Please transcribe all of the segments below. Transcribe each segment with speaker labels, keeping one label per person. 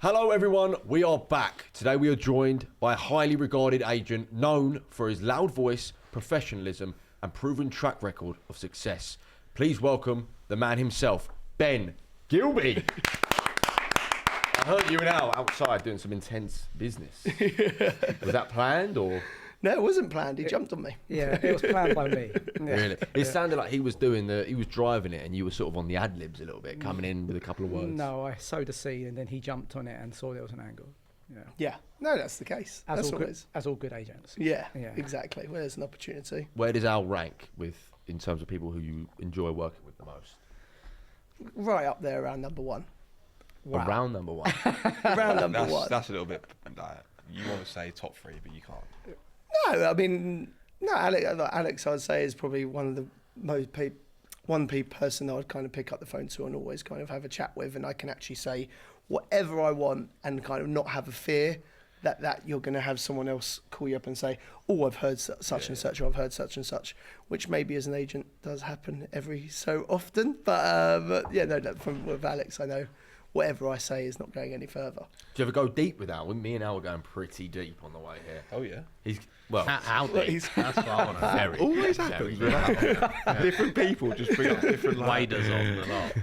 Speaker 1: Hello everyone, we are back. Today we are joined by a highly regarded agent known for his loud voice, professionalism and proven track record of success. Please welcome the man himself, Ben Gilbey. I heard you were now outside doing some intense business. Was that planned or?
Speaker 2: No, it wasn't planned. He jumped on me.
Speaker 3: Yeah, it was planned by me. Yeah.
Speaker 1: Really? It sounded like he was driving it and you were sort of on the ad-libs a little bit, coming in with a couple of words.
Speaker 3: No, I sowed a seed and then he jumped on it and saw there was an angle.
Speaker 2: Yeah. No, that's the case. That's all it is.
Speaker 3: As all good agents.
Speaker 2: Yeah, exactly. Well, there's an opportunity.
Speaker 1: Where does Al rank in terms of people who you enjoy working with the most?
Speaker 2: Right up there around number one.
Speaker 1: Wow. Around number one?
Speaker 2: Around number one.
Speaker 4: That's a little bit like, you want to say top three, but you can't.
Speaker 2: No, I mean, Alex, I'd say, is probably one of the most person I'd kind of pick up the phone to and always kind of have a chat with, and I can actually say whatever I want and kind of not have a fear that you're going to have someone else call you up and say, oh, I've heard such and such, or I've heard such and such, which maybe as an agent does happen every so often. But yeah, no, with Alex, I know whatever I say is not going any further.
Speaker 1: Do you ever go deep with Al? Me and Al were going pretty deep on the way here.
Speaker 4: Oh yeah.
Speaker 1: How deep?
Speaker 5: That's what I want to
Speaker 1: Very.
Speaker 4: Always happens with Al. Different people just bring up different
Speaker 5: waders on a lot.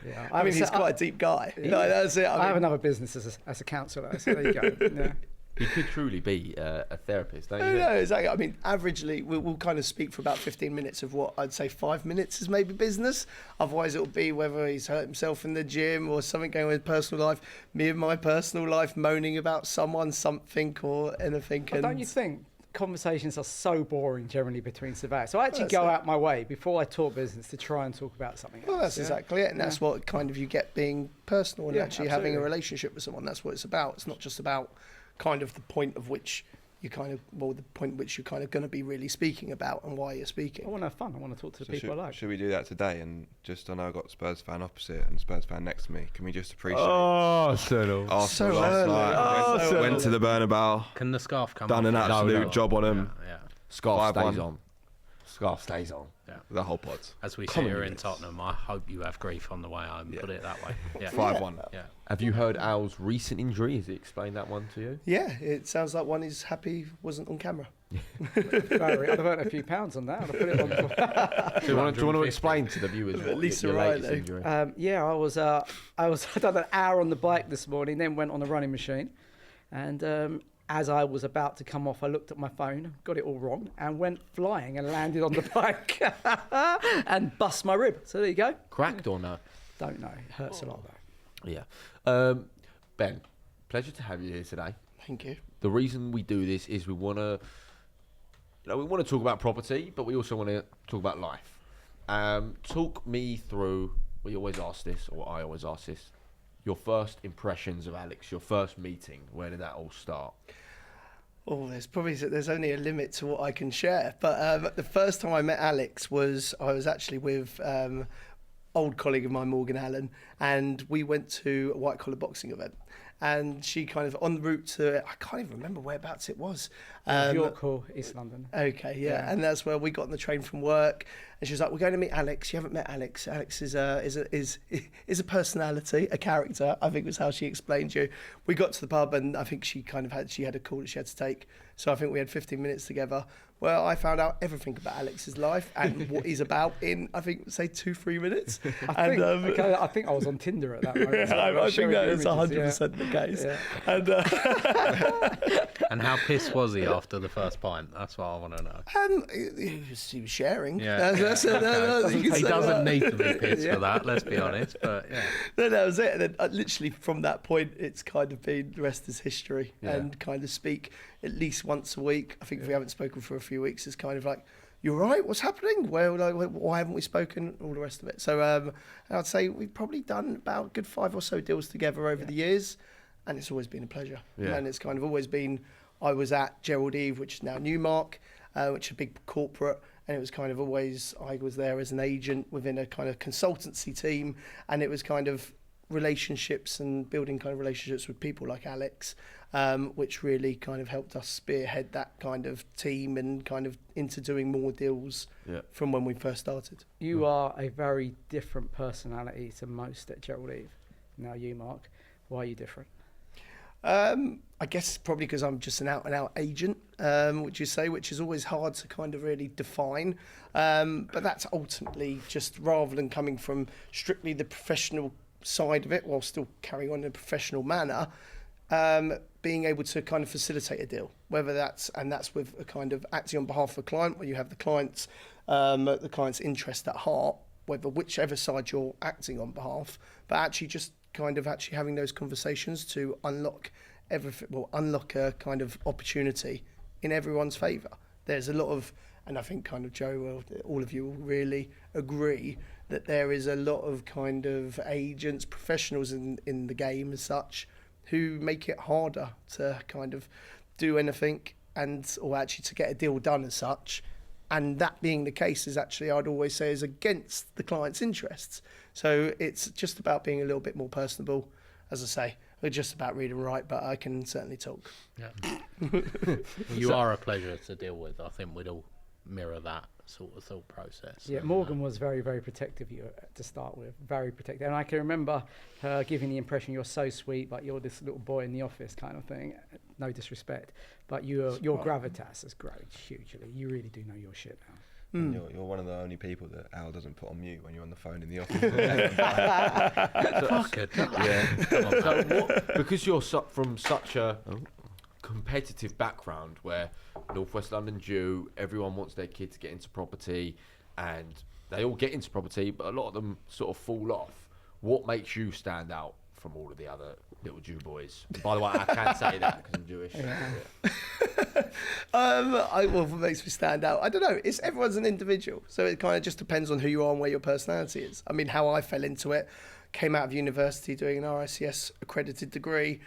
Speaker 3: Yeah.
Speaker 2: I mean, he's quite a deep guy. No, that's it.
Speaker 3: I have another business as a counsellor, so there you go. Yeah.
Speaker 1: He could truly be a therapist, don't you?
Speaker 2: No, exactly. I mean, averagely, we'll kind of speak for about 15 minutes of what I'd say 5 minutes is maybe business. Otherwise, it'll be whether he's hurt himself in the gym or something going on with personal life, me and my personal life moaning about someone, something or anything.
Speaker 3: But don't you think conversations are so boring generally between surveyors? So I actually go out my way before I talk business to try and talk about something else.
Speaker 2: Well, that's exactly it. And that's what kind of you get being personal and actually having a relationship with someone. That's what it's about. It's not just about kind of the point of which you kind of, the point which you're kind of going to be really speaking about and why you're speaking.
Speaker 3: I want to have fun. I want to talk to the people I like.
Speaker 4: Should we do that today? And just, I know I've got Spurs fan opposite and Spurs fan next to me. Can we just appreciate
Speaker 1: Arsenal
Speaker 4: so early. Went to the Bernabeu.
Speaker 5: Can the scarf come
Speaker 4: Done
Speaker 5: off?
Speaker 4: an absolute job on him.
Speaker 5: Yeah.
Speaker 1: Scarf
Speaker 4: 5-1.
Speaker 1: stays on. Scarf stays on.
Speaker 5: Yeah.
Speaker 4: The whole pod.
Speaker 5: As we sit here in Tottenham, I hope you have grief on the way home. Put it that way. Yeah.
Speaker 4: 5-1.
Speaker 5: Yeah.
Speaker 1: Have you heard Al's recent injury? Has he explained that one to you?
Speaker 2: Yeah, it sounds like one he's happy wasn't on camera.
Speaker 3: I'd have earned a few pounds on that. I'd have put it on.
Speaker 1: Do you want to explain to the viewers what your latest injury?
Speaker 3: I done an hour on the bike this morning, then went on the running machine, and as I was about to come off, I looked at my phone, got it all wrong, and went flying and landed on the bike and bust my rib. So there you go.
Speaker 1: Cracked or no?
Speaker 3: Don't know. It hurts a lot though.
Speaker 1: Yeah. Ben, pleasure to have you here today.
Speaker 2: Thank you.
Speaker 1: The reason we do this is we want to talk about property, but we also want to talk about life. Talk me through, we always ask this, or I always ask this, your first impressions of Alex, your first meeting. Where did that all start?
Speaker 2: Oh, there's only a limit to what I can share. But the first time I met Alex I was actually with old colleague of mine, Morgan Allen, and we went to a white collar boxing event. And she kind of en route to, I can't even remember whereabouts it was.
Speaker 3: York or East London.
Speaker 2: Okay, yeah, and that's where we got on the train from work. And she was like, "We're going to meet Alex. You haven't met Alex. Alex is a personality, a character." I think was how she explained you. We got to the pub, and I think she had a call that she had to take. So I think we had 15 minutes together. Well, I found out everything about Alex's life and what he's about in, I think, say 2-3 minutes.
Speaker 3: I think I was on Tinder at that moment.
Speaker 2: I think that is 100% the case.
Speaker 3: Yeah.
Speaker 5: And how pissed was he after the first pint? That's what I want to know.
Speaker 2: He was sharing.
Speaker 5: Yeah.
Speaker 2: He
Speaker 5: He doesn't need to be pissed for that, let's be honest. But yeah.
Speaker 2: No, that was it. And then literally from that point, it's kind of been the rest is history. And kind of speak at least once a week. I think if we haven't spoken for a few weeks, it's kind of like, "You all right? What's happening? Well, why haven't we spoken?" All the rest of it. So I'd say we've probably done about a good 5 or so deals together over the years, and it's always been a pleasure.
Speaker 1: Yeah.
Speaker 2: And it's kind of always been, I was at Gerald Eve, which is now Newmark, which is a big corporate, and it was kind of always, I was there as an agent within a kind of consultancy team, and it was kind of relationships and building kind of relationships with people like Alex, which really kind of helped us spearhead that kind of team and kind of into doing more deals from when we first started.
Speaker 3: You are a very different personality to most at Gerald Eve. Now you, Mark, why are you different?
Speaker 2: I guess probably because I'm just an out-and-out agent, which is always hard to kind of really define. But that's ultimately just, rather than coming from strictly the professional side of it while still carrying on in a professional manner, being able to kind of facilitate a deal, whether that's with a kind of acting on behalf of a client, where you have the client's interest at heart, whichever side you're acting on behalf, but actually just kind of actually having those conversations to unlock a kind of opportunity in everyone's favour. There's a lot of, and I think kind of Joe, all of you will really agree that there is a lot of kind of agents, professionals in the game as such, who make it harder to kind of do anything or actually to get a deal done as such. And that being the case is actually, I'd always say, is against the client's interests. So it's just about being a little bit more personable. As I say, we're just about read and write, but I can certainly talk.
Speaker 5: Yeah. You are a pleasure to deal with. I think we'd all mirror that sort of thought process.
Speaker 3: Yeah, Morgan was very, very protective of you to start with, very protective. And I can remember her giving the impression you're so sweet, but you're this little boy in the office kind of thing. No disrespect, but your gravitas has grown hugely. You really do know your shit now.
Speaker 4: And you're one of the only people that Al doesn't put on mute when you're on the phone in the office.
Speaker 5: Fuck it.
Speaker 1: Yeah. So because you're from such a competitive background where Northwest London Jew, everyone wants their kid to get into property, and they all get into property, but a lot of them sort of fall off. What makes you stand out from all of the other little Jew boys? By the way, I can't say that because I'm Jewish.
Speaker 2: What makes me stand out? I don't know. Everyone's an individual, so it kind of just depends on who you are and where your personality is. I mean, how I fell into it, came out of university doing an RICS accredited degree.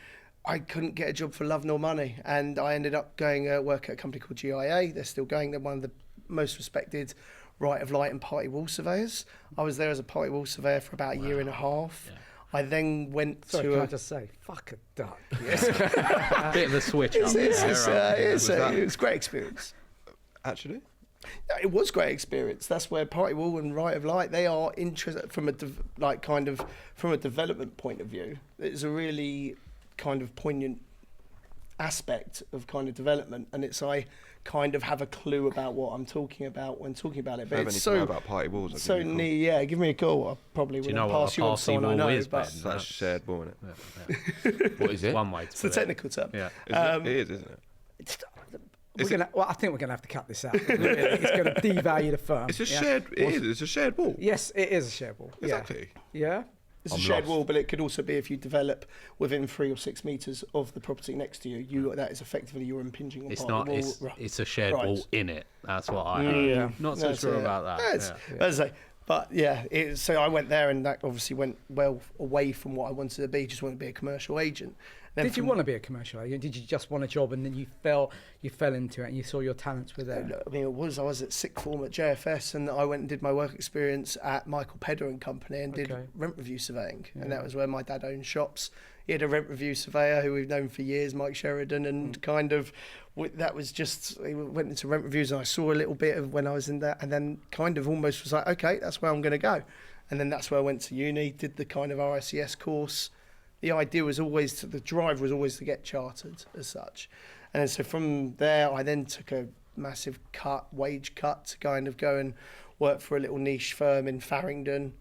Speaker 2: I couldn't get a job for love nor money, and I ended up going work at a company called GIA. They're still going. They're one of the most respected right of light and party wall surveyors. I was there as a party wall surveyor for about a year and a half. Yeah. I then went
Speaker 3: can I just say, fuck a duck.
Speaker 2: Yes.
Speaker 5: Bit of a switch up.
Speaker 2: It was a great experience.
Speaker 4: Actually?
Speaker 2: Yeah, it was great experience. That's where Party Wall and Right of Light, they are interested from a development point of view. It's a really kind of poignant aspect of kind of development, and I kind of have a clue about what I'm talking about when talking about it.
Speaker 4: But it's so about Party Walls.
Speaker 2: So give me a call. I probably wouldn't pass you on to someone I know.
Speaker 4: That's a shared wall, isn't it?
Speaker 5: Yeah.
Speaker 1: What is it?
Speaker 5: One way.
Speaker 2: It's the technical term.
Speaker 5: Yeah.
Speaker 4: It is, isn't it?
Speaker 3: I think we're gonna have to cut this out. It's going to devalue the firm.
Speaker 4: It's a shared. It's a shared wall.
Speaker 3: Yes, it is a shared wall.
Speaker 4: Exactly.
Speaker 3: Yeah.
Speaker 2: It's a shared wall, but it could also be if you develop within 3 or 6 metres of the property next to you. That is effectively you're impinging on
Speaker 5: It's
Speaker 2: part
Speaker 5: not.
Speaker 2: of the wall.
Speaker 5: It's a shared wall in it. That's what I heard.
Speaker 2: Yeah.
Speaker 5: Not so sure about that.
Speaker 2: As I say, but so I went there, and that obviously went well away from what I wanted to be. Just wanted to be a commercial agent.
Speaker 3: Did you want to be a commercial agent? Did you just want a job and then you fell into it and you saw your talents were there?
Speaker 2: I mean, I was at sixth form at JFS, and I went and did my work experience at Michael Pedder and Company and did rent review surveying. Yeah. And that was where my dad owned shops. He had a rent review surveyor who we've known for years, Mike Sheridan, and kind of that was just, he went into rent reviews, and I saw a little bit of when I was in there, and then kind of almost was like, okay, that's where I'm going to go. And then that's where I went to uni, did the kind of RICS course. The idea was always the drive was always to get chartered as such. And then, so from there, I then took a massive wage cut to kind of go and work for a little niche firm in Farringdon.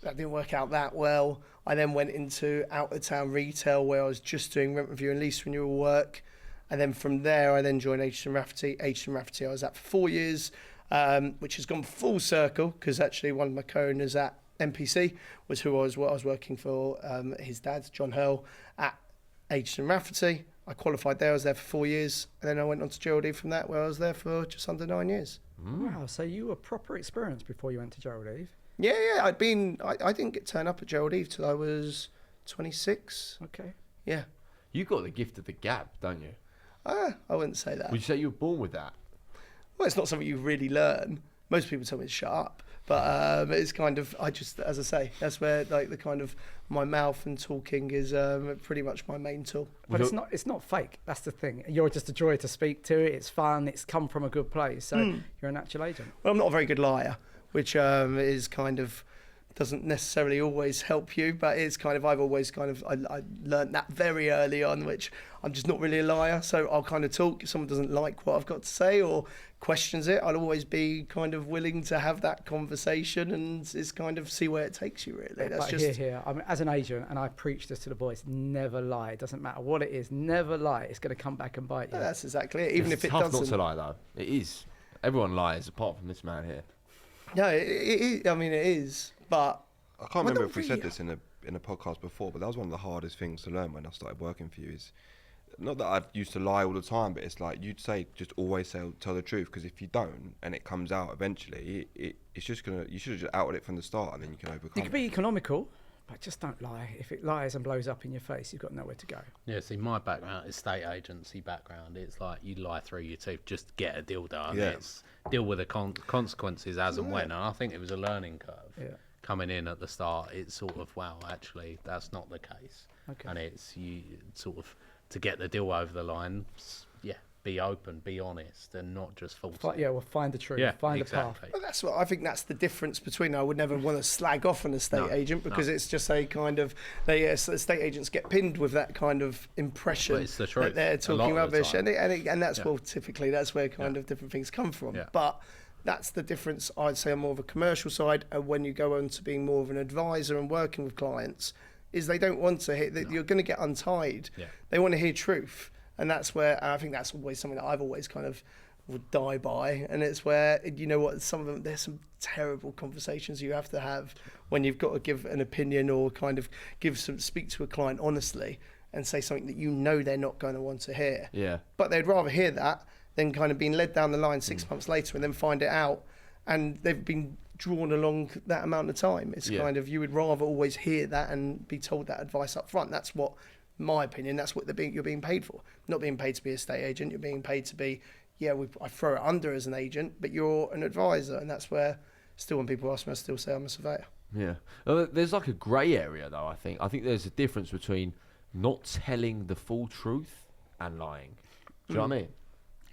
Speaker 2: That didn't work out that well. I then went into out-of-town retail where I was just doing rent review and lease renewal work. And then from there, I then joined Aitchison Rafferty. Aitchison Rafferty I was at for 4 years, which has gone full circle because actually one of my co-owners at MPC was who I was working for, his dad, John Hurl, at Aitchison Rafferty. I qualified there, I was there for 4 years, and then I went on to Gerald Eve from that, where I was there for just under 9 years.
Speaker 3: Wow, so you were proper experienced before you went to Gerald Eve?
Speaker 2: Yeah, I didn't turn up at Gerald Eve till I was 26.
Speaker 3: Okay.
Speaker 2: Yeah.
Speaker 1: You got the gift of the gab, don't you?
Speaker 2: I wouldn't say that.
Speaker 1: Would you say you were born with that?
Speaker 2: Well, it's not something you really learn. Most people tell me to shut up. But it's kind of, as I say, that's where like the kind of my mouth and talking is pretty much my main tool.
Speaker 3: But it's not fake. That's the thing. You're just a joy to speak to. It's fun. It's come from a good place. So you're a natural agent.
Speaker 2: Well, I'm not a very good liar, which is kind of doesn't necessarily always help you, but it's kind of, I've always kind of, I learned that very early on, which I'm just not really a liar, so I'll kind of talk. If someone doesn't like what I've got to say or questions it, I'll always be kind of willing to have that conversation and it's kind of see where it takes you, really. That's
Speaker 3: But
Speaker 2: just...
Speaker 3: here, I mean, as an agent, and I preach this to the boys, never lie. It doesn't matter what it is, never lie. It's going to come back and bite you.
Speaker 2: That's exactly it, even
Speaker 1: It's
Speaker 2: if it
Speaker 1: tough
Speaker 2: doesn't.
Speaker 1: not to lie, though. It is. Everyone lies, apart from this man here.
Speaker 2: No, I mean, it is, but...
Speaker 4: I can't remember
Speaker 2: not
Speaker 4: if we
Speaker 2: really.
Speaker 4: said this in a podcast before, but that was one of the hardest things to learn when I started working for you. Is not that I used to lie all the time, but it's like you'd say just always tell the truth, because if you don't and it comes out eventually, it's just gonna, you should have just outed it from the start and then you can overcome
Speaker 3: You can
Speaker 4: it.
Speaker 3: be economical, but just don't lie. If it lies and blows up in your face, you've got nowhere to go.
Speaker 5: Yeah, see, my background, estate agency background, it's like you lie through your teeth, just get a deal done.
Speaker 4: Yeah.
Speaker 5: It's deal with the consequences as and when. And I think it was a learning curve.
Speaker 3: Yeah.
Speaker 5: Coming in at the start, it's sort of, wow, actually, that's not the case.
Speaker 3: Okay.
Speaker 5: And it's you sort of, to get the deal over the line, be open, be honest, and not just false.
Speaker 3: Find the truth.
Speaker 5: Yeah,
Speaker 3: find
Speaker 5: exactly.
Speaker 3: the path.
Speaker 2: Well, that's what I think. That's the difference between. I would never want to slag off an estate agent because it's just a kind of estate agents get pinned with that kind of impression
Speaker 5: But it's the truth,
Speaker 2: that they're
Speaker 5: a lot
Speaker 2: talking
Speaker 5: of the
Speaker 2: rubbish,
Speaker 5: time.
Speaker 2: and that's
Speaker 5: Yeah.
Speaker 2: well, typically that's where kind of different things come from.
Speaker 5: Yeah.
Speaker 2: But that's the difference. I'd say on more of a commercial side, and when you go on to being more of an advisor and working with clients, is they don't want to hear that you're going to get untied.
Speaker 5: Yeah.
Speaker 2: They want to hear truth. And that's where I think that's always something that I've always kind of would die by. And it's where, you know what, some of them, there's some terrible conversations you have to have when you've got to give an opinion or kind of speak to a client honestly and say something that you know they're not going to want to hear.
Speaker 1: Yeah.
Speaker 2: But they'd rather hear that than kind of being led down the line 6 months later and then find it out. And they've been drawn along that amount of time. It's kind of, you would rather always hear that and be told that advice up front. That's what, my opinion, that's what you're being paid for. Not being paid to be a estate agent, you're being paid to be, I throw it under as an agent, but you're an advisor, and that's where, still when people ask me, I still say I'm a surveyor.
Speaker 1: Yeah. There's like a grey area, though, I think. I think there's a difference between not telling the full truth and lying. Do you know what I mean?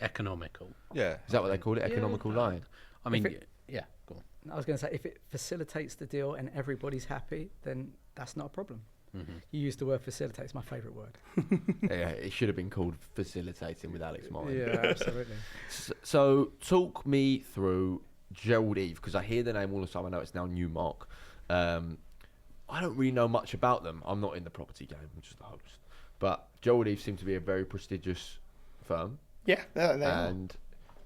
Speaker 5: Economical.
Speaker 4: Yeah.
Speaker 1: Is that what they call it? Economical lying?
Speaker 5: I mean,
Speaker 3: If it-
Speaker 5: go on.
Speaker 3: I was going to say, if it facilitates the deal and everybody's happy, then that's not a problem.
Speaker 5: Mm-hmm.
Speaker 3: You used the word facilitate. It's my favourite word.
Speaker 1: Yeah, it should have been called facilitating with Alex Martin.
Speaker 3: Yeah, absolutely.
Speaker 1: So talk me through Gerald Eve, because I hear the name all the time. I know it's now Newmark. I don't really know much about them. I'm not in the property game. I'm just the host. But Gerald Eve seems to be a very prestigious firm.
Speaker 2: Yeah, they are.
Speaker 1: And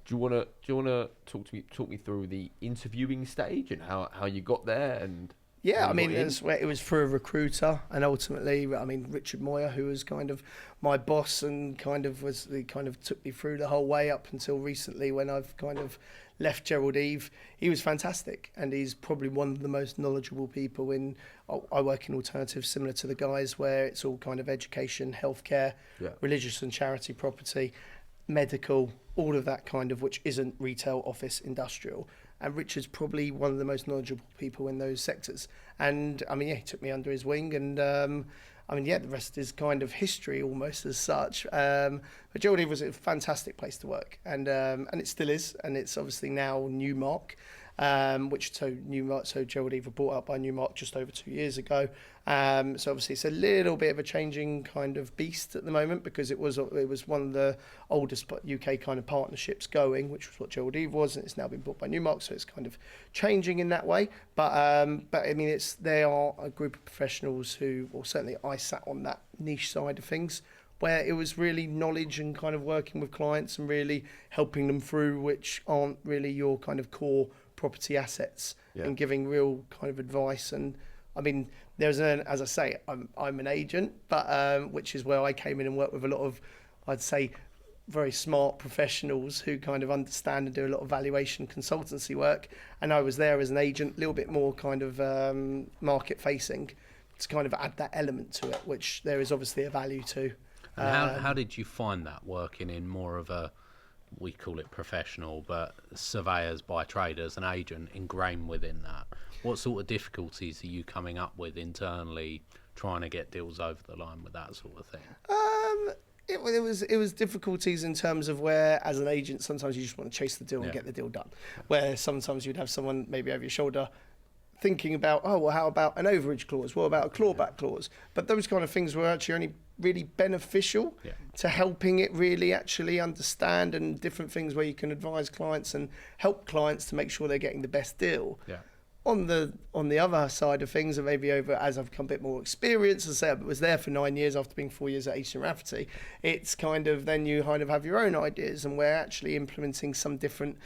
Speaker 1: do you want to talk me through the interviewing stage and how you got there and
Speaker 2: Yeah,
Speaker 1: how
Speaker 2: I
Speaker 1: you
Speaker 2: mean,
Speaker 1: got in?
Speaker 2: it was through a recruiter, and ultimately, I mean, Richard Moyer, who was kind of my boss and he kind of took me through the whole way up until recently when I've kind of left Gerald Eve. He was fantastic, and he's probably one of the most knowledgeable people in. I work in alternatives similar to the guys, where it's all kind of education, healthcare, religious and charity property, medical, all of that kind of, which isn't retail, office, industrial. And Richard's probably one of the most knowledgeable people in those sectors. And I mean, he took me under his wing, and the rest is kind of history almost as such. But Gerald Eve was a fantastic place to work, and it still is, and it's obviously now Newmark. So Gerald Eve were bought up by Newmark just over 2 years ago. So obviously it's a little bit of a changing kind of beast at the moment, because it was one of the oldest UK kind of partnerships going, which was what Gerald Eve was, and it's now been bought by Newmark, so it's kind of changing in that way. But I mean, they are a group of professionals who, or certainly I sat on that niche side of things, where it was really knowledge and kind of working with clients and really helping them through, which aren't really your kind of core property assets, and giving real kind of advice. And I mean, as I say, I'm an agent, but which is where I came in and worked with a lot of, I'd say, very smart professionals who kind of understand and do a lot of valuation consultancy work. And I was there as an agent, a little bit more kind of market facing, to kind of add that element to it, which there is obviously a value to.
Speaker 5: And how did you find that, working in more of a, we call it professional, but surveyors by trade, as an agent ingrained within that? What sort of difficulties are you coming up with internally, trying to get deals over the line with that sort of thing?
Speaker 2: It was difficulties in terms of where, as an agent, sometimes you just want to chase the deal and get the deal done. Where sometimes you'd have someone maybe over your shoulder, thinking about, oh, well, how about an overage clause? What about a clawback clause? But those kind of things were actually only really beneficial to helping it really actually understand, and different things where you can advise clients and help clients to make sure they're getting the best deal.
Speaker 5: Yeah.
Speaker 2: On the other side of things, and maybe over as I've become a bit more experienced, as I say, I was there for 9 years after being 4 years at H&M Rafferty, it's kind of then you kind of have your own ideas, and we're actually implementing some different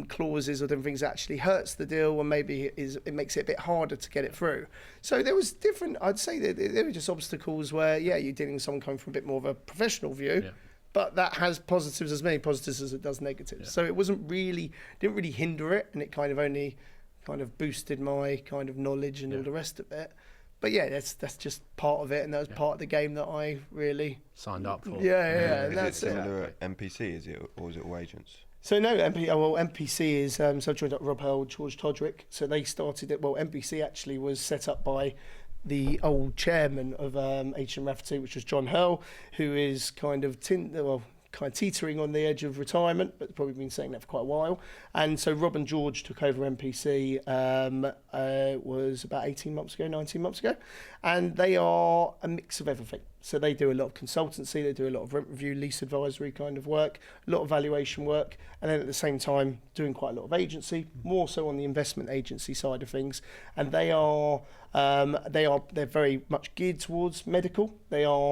Speaker 2: clauses or different things that actually hurts the deal, and maybe it makes it a bit harder to get it through. So there was different, I'd say that there were just obstacles where, you're dealing with someone coming from a bit more of a professional view.
Speaker 5: Yeah.
Speaker 2: But that has positives, as many positives as it does negatives.
Speaker 5: Yeah.
Speaker 2: So it didn't really hinder it, and it kind of only kind of boosted my kind of knowledge and all the rest of it. But that's just part of it, and that was part of the game that I really
Speaker 5: signed up for.
Speaker 2: Yeah, and
Speaker 4: Is it
Speaker 2: that's it.
Speaker 4: similar at MPC, or is it all agents?
Speaker 2: So no, MPC is, so I joined up Rob Held, George Todrick. So they started it, MPC actually was set up by the old chairman of H&M Rafferty, which was John Hurl, who is kind of teetering on the edge of retirement, but probably been saying that for quite a while. And so Rob and George took over MPC, was about 18 months ago, 19 months ago. And they are a mix of everything. So they do a lot of consultancy, they do a lot of rent review, lease advisory kind of work, a lot of valuation work, and then at the same time doing quite a lot of agency, more so on the investment agency side of things. And they're very much geared towards medical. They are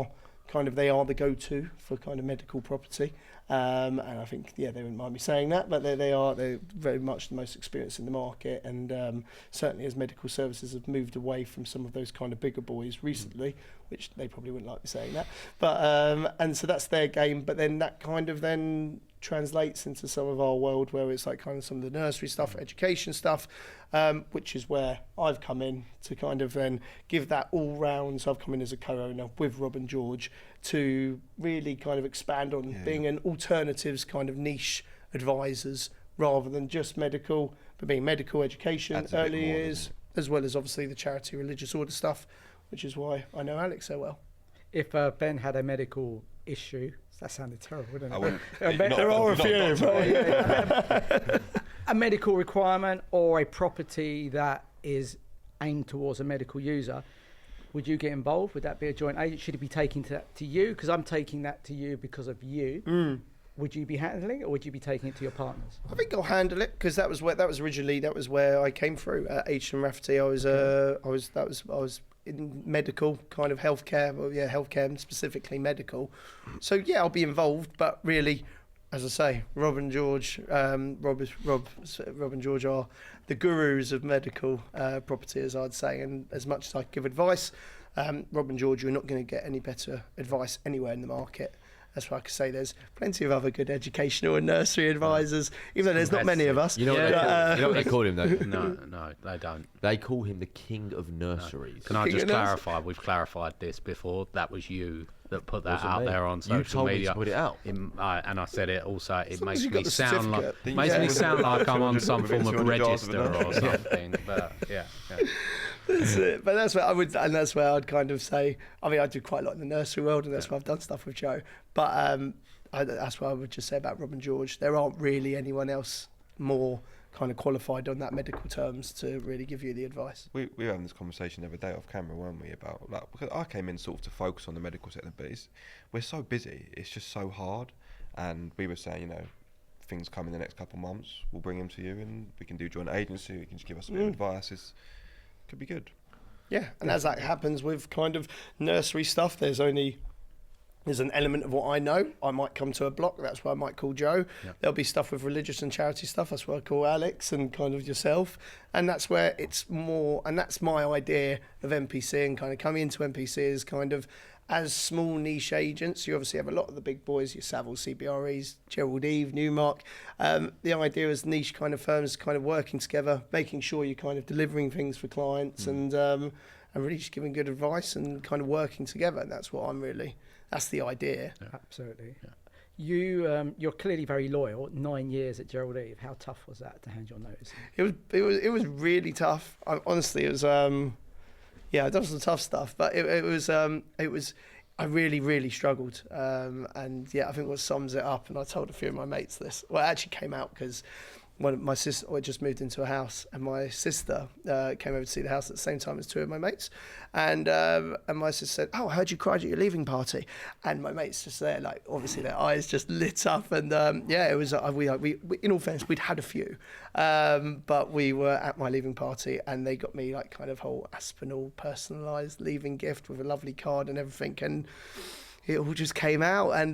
Speaker 2: the go-to for kind of medical property, and I think they wouldn't mind me saying that, but they're very much the most experienced in the market, and certainly as medical services have moved away from some of those kind of bigger boys recently, which they probably wouldn't like me saying that, but and so that's their game. But then that kind of then translates into some of our world where it's like kind of some of the nursery stuff, education stuff, which is where I've come in to kind of then give that all round. So I've come in as a co-owner with Rob and George to really kind of expand on being an alternatives kind of niche advisors rather than just medical, but being medical education, early years, as well as obviously the charity religious order stuff, which is why I know Alex so well.
Speaker 3: If Ben had a medical issue, that sounded terrible, didn't it?
Speaker 2: There are a few.
Speaker 3: A medical requirement or a property that is aimed towards a medical user, would you get involved? Would that be a joint agent? Should it be taking that to you? Because I'm taking that to you because of you. Would you be handling it, or would you be taking it to your partners?
Speaker 2: I think I'll handle it, because that was where I came through at H&M Rafferty. I was in medical kind of healthcare, healthcare and specifically medical. So I'll be involved, but really, as I say, Rob and George are the gurus of medical property, as I'd say. And as much as I give advice, Rob and George, you're not going to get any better advice anywhere in the market. That's why I can say there's plenty of other good educational and nursery advisors, even though there's not many of us.
Speaker 1: You know what they call him, though?
Speaker 5: No, they don't.
Speaker 1: They call him the king of nurseries.
Speaker 5: Can I just clarify? We've clarified this before. That was you that put that out there on social media.
Speaker 1: You told me to put it out.
Speaker 5: And I said it also. It makes
Speaker 2: you
Speaker 5: me
Speaker 2: got the
Speaker 5: sound like
Speaker 2: certificate.
Speaker 5: I'm on some form of register or something. But yeah.
Speaker 2: That's it. But that's where I would, and that's where I'd kind of say. I mean, I do quite a lot in the nursery world, and that's where I've done stuff with Joe. But that's what I would just say about Rob and George. There aren't really anyone else more kind of qualified on that medical terms to really give you the advice.
Speaker 4: We were having this conversation the other day off camera, weren't we? About because I came in sort of to focus on the medical sector, but we're so busy. It's just so hard, and we were saying, things come in the next couple of months. We'll bring them to you, and we can do joint agency. You can just give us a bit of advice. Could be good.
Speaker 2: Yeah, and as that happens with kind of nursery stuff, there's an element of what I know. I might come to a block, that's where I might call Joe. Yep. There'll be stuff with religious and charity stuff, that's where I call Alex and kind of yourself. And that's where it's more, and that's my idea of MPC, and kind of coming into MPC is kind of as small niche agents. You obviously have a lot of the big boys, your Savills, CBREs, Gerald Eve, Newmark. The idea is niche kind of firms kind of working together, making sure you're kind of delivering things for clients and really just giving good advice and kind of working together. And that's what that's the idea.
Speaker 3: Yeah. Absolutely. Yeah. You're clearly very loyal. 9 years at Gerald Eve. How tough was that to hand your notice?
Speaker 2: It was really tough. Honestly, it was. I've done some tough stuff, but it was. I really, really struggled, and I think what sums it up. And I told a few of my mates this. Well, it actually came out because my sister, I just moved into a house, and my sister came over to see the house at the same time as two of my mates, and my sister said, "Oh, I heard you cried at your leaving party," and my mates just there, like obviously their eyes just lit up, and it was we in all fairness we'd had a few, but we were at my leaving party, and they got me like kind of whole Aspinall personalised leaving gift with a lovely card and everything, and it all just came out, and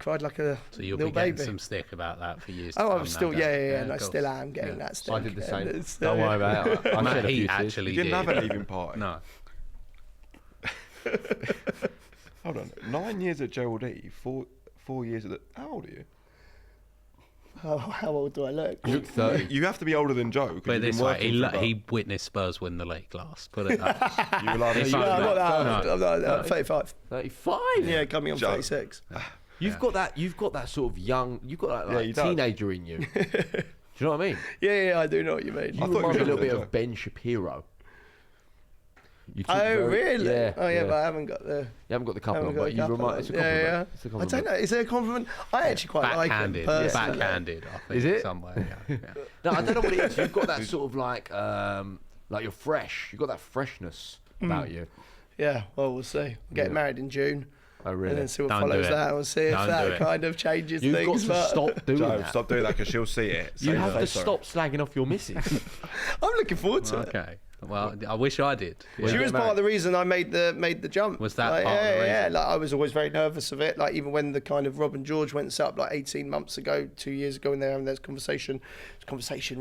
Speaker 2: cried like a
Speaker 5: So you'll
Speaker 2: little
Speaker 5: be getting
Speaker 2: baby.
Speaker 5: some stick about that for years.
Speaker 2: Oh,
Speaker 5: to
Speaker 2: I'm
Speaker 5: come,
Speaker 2: still,
Speaker 5: no
Speaker 2: yeah,
Speaker 5: doubt.
Speaker 2: and I
Speaker 5: of course.
Speaker 2: still am getting that stick.
Speaker 1: I did the same.
Speaker 2: and it's,
Speaker 1: Don't worry about it. I
Speaker 5: Matt
Speaker 1: shed a few
Speaker 5: Heat
Speaker 1: tears.
Speaker 5: actually
Speaker 4: You didn't
Speaker 5: did.
Speaker 4: have a leaving party.
Speaker 5: No.
Speaker 4: Hold on. 9 years at Gerald Eve, 4 years at the... How old are you?
Speaker 2: Oh, how old do I look?
Speaker 1: You look 30.
Speaker 4: You have to be older than Joe. 'cause
Speaker 5: But
Speaker 4: you've been
Speaker 5: this way,
Speaker 4: working for about-
Speaker 5: he witnessed Spurs win the league last. Put it that way.
Speaker 4: You were like,
Speaker 5: If
Speaker 2: Yeah,
Speaker 5: I-
Speaker 2: I'm not that
Speaker 5: No.
Speaker 2: old. I'm not 35.
Speaker 1: 35.
Speaker 2: Yeah, coming on
Speaker 4: Joe.
Speaker 2: 36.
Speaker 1: You've got that sort of young. You've got that
Speaker 4: Yeah,
Speaker 1: like
Speaker 4: you do.
Speaker 1: teenager in you. Do you know what I mean?
Speaker 2: Yeah, I do know what you mean.
Speaker 1: You
Speaker 4: I thought you
Speaker 1: remind me
Speaker 4: were
Speaker 1: a little bit
Speaker 4: younger.
Speaker 1: of Ben Shapiro. You talk
Speaker 2: Oh,
Speaker 1: very-
Speaker 2: really?
Speaker 1: Yeah.
Speaker 2: Oh, yeah, but I haven't got the...
Speaker 1: You haven't got the couple
Speaker 2: haven't
Speaker 1: on,
Speaker 2: got
Speaker 1: but
Speaker 2: the
Speaker 1: you
Speaker 2: couple
Speaker 1: remind.
Speaker 2: on.
Speaker 1: It's a
Speaker 2: Yeah,
Speaker 1: compliment.
Speaker 2: yeah.
Speaker 1: It's a
Speaker 2: I
Speaker 1: compliment.
Speaker 2: don't know. Is it a compliment? I actually quite like it
Speaker 5: Backhanded.
Speaker 2: personally.
Speaker 5: Backhanded, I think.
Speaker 1: Is it?
Speaker 5: Somewhere, yeah.
Speaker 1: No, I don't know what it is. You've got that sort of like you're fresh. You've got that freshness about you.
Speaker 2: Yeah, well, we'll see. I'm getting
Speaker 1: Yeah.
Speaker 2: married in June,
Speaker 1: Oh,
Speaker 2: and
Speaker 1: really?
Speaker 2: then see what
Speaker 5: Don't do
Speaker 2: follows
Speaker 5: it.
Speaker 2: that, and we'll see if
Speaker 5: Don't do
Speaker 2: that
Speaker 5: it.
Speaker 2: kind of changes
Speaker 1: You've
Speaker 2: things.
Speaker 1: got to
Speaker 2: but
Speaker 1: stop doing
Speaker 4: Joe,
Speaker 1: that.
Speaker 4: stop doing that because she'll see it.
Speaker 1: You
Speaker 4: Say
Speaker 1: have
Speaker 4: no,
Speaker 1: to
Speaker 4: sorry.
Speaker 1: stop slagging off your missus.
Speaker 2: I'm looking forward to it.
Speaker 5: Okay. Well, I wish I did.
Speaker 1: Well,
Speaker 2: She
Speaker 1: Yeah.
Speaker 2: was part of the reason I made the jump.
Speaker 5: Was that
Speaker 2: like,
Speaker 5: part of the
Speaker 2: yeah,
Speaker 5: reason?
Speaker 2: like I was always very nervous of it. Like even when the kind of Rob and George went set up like 18 months ago, 2 years ago, when they were having this conversation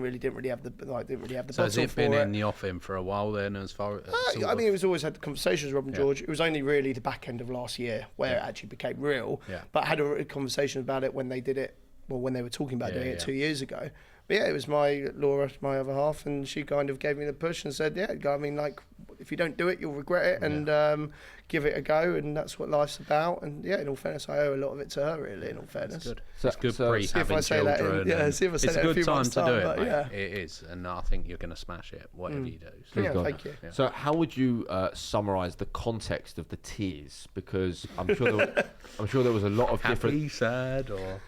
Speaker 2: really didn't really have the
Speaker 5: So
Speaker 2: bottle
Speaker 5: has it
Speaker 2: for
Speaker 5: been
Speaker 2: it.
Speaker 5: in the offing for a while then, as far as? sort
Speaker 2: I
Speaker 5: of-
Speaker 2: mean, it was always had the conversations with Rob and
Speaker 5: Yeah.
Speaker 2: George. It was only really the back end of last year where it actually became real.
Speaker 5: Yeah.
Speaker 2: But I had a conversation about it when they did it, well, when they were talking about
Speaker 5: Yeah,
Speaker 2: doing it
Speaker 5: yeah.
Speaker 2: 2 years ago. But yeah, it was Laura, my other half, and she kind of gave me the push and said, yeah, I mean, like, if you don't do it, you'll regret it, and give it a go, and that's what life's about. And yeah, in all fairness, I owe a lot of it to her, really, in all fairness.
Speaker 5: Good.
Speaker 1: So-
Speaker 5: It's good
Speaker 1: so-
Speaker 5: pre
Speaker 2: See if I
Speaker 5: having
Speaker 2: say that in-
Speaker 5: children.
Speaker 2: yeah,
Speaker 5: and
Speaker 2: see if I say
Speaker 5: it's
Speaker 2: that
Speaker 5: a
Speaker 2: in a
Speaker 5: good
Speaker 2: few
Speaker 5: time
Speaker 2: months'
Speaker 5: to
Speaker 2: time,
Speaker 5: do it,
Speaker 2: but
Speaker 5: mate.
Speaker 2: yeah.
Speaker 5: It is, and I think you're going to smash it, whatever you do. So,
Speaker 1: Please
Speaker 2: Yeah,
Speaker 1: God.
Speaker 2: thank you.
Speaker 5: Yeah.
Speaker 1: So, how would you summarise the context of the tears? Because I'm sure there was a lot of different.
Speaker 5: Happy, sad, or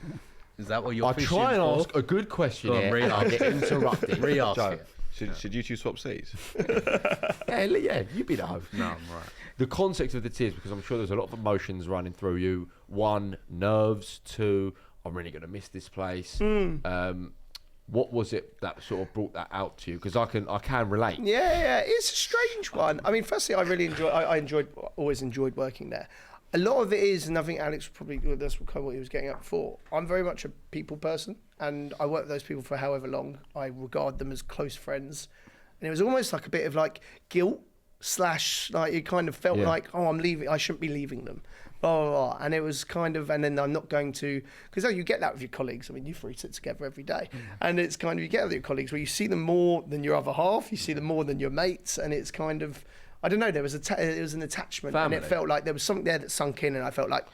Speaker 5: is that what you're
Speaker 1: I
Speaker 5: fishing
Speaker 1: try and
Speaker 5: for?
Speaker 1: ask a good question
Speaker 5: Go on,
Speaker 1: here, and I get interrupted.
Speaker 5: Re-ask
Speaker 4: Joe,
Speaker 5: it.
Speaker 4: should you two swap seats?
Speaker 1: Yeah, you be the host.
Speaker 5: No, I'm right.
Speaker 1: The context of the tears, because I'm sure there's a lot of emotions running through you. 1, nerves. 2, I'm really going to miss this place. What was it that sort of brought that out to you? Because I can relate.
Speaker 2: Yeah, it's a strange one. I mean, firstly, I always enjoyed working there. A lot of it is, and I think Alex probably, that's kind of what he was getting at before. I'm very much a people person, and I work with those people for however long. I regard them as close friends. And it was almost like a bit of like guilt / like you kind of felt
Speaker 1: Yeah.
Speaker 2: like, oh, I'm leaving, I shouldn't be leaving them. Blah, blah, blah. And it was kind of, and then I'm not going to, because you get that with your colleagues. I mean, you three sit together every day, and it's kind of, you get that with your colleagues where you see them more than your other half, you see them more than your mates, and it's kind of, I don't know, there was it was an attachment, and
Speaker 1: Family.
Speaker 2: it felt like there was something there that sunk in, and I felt like,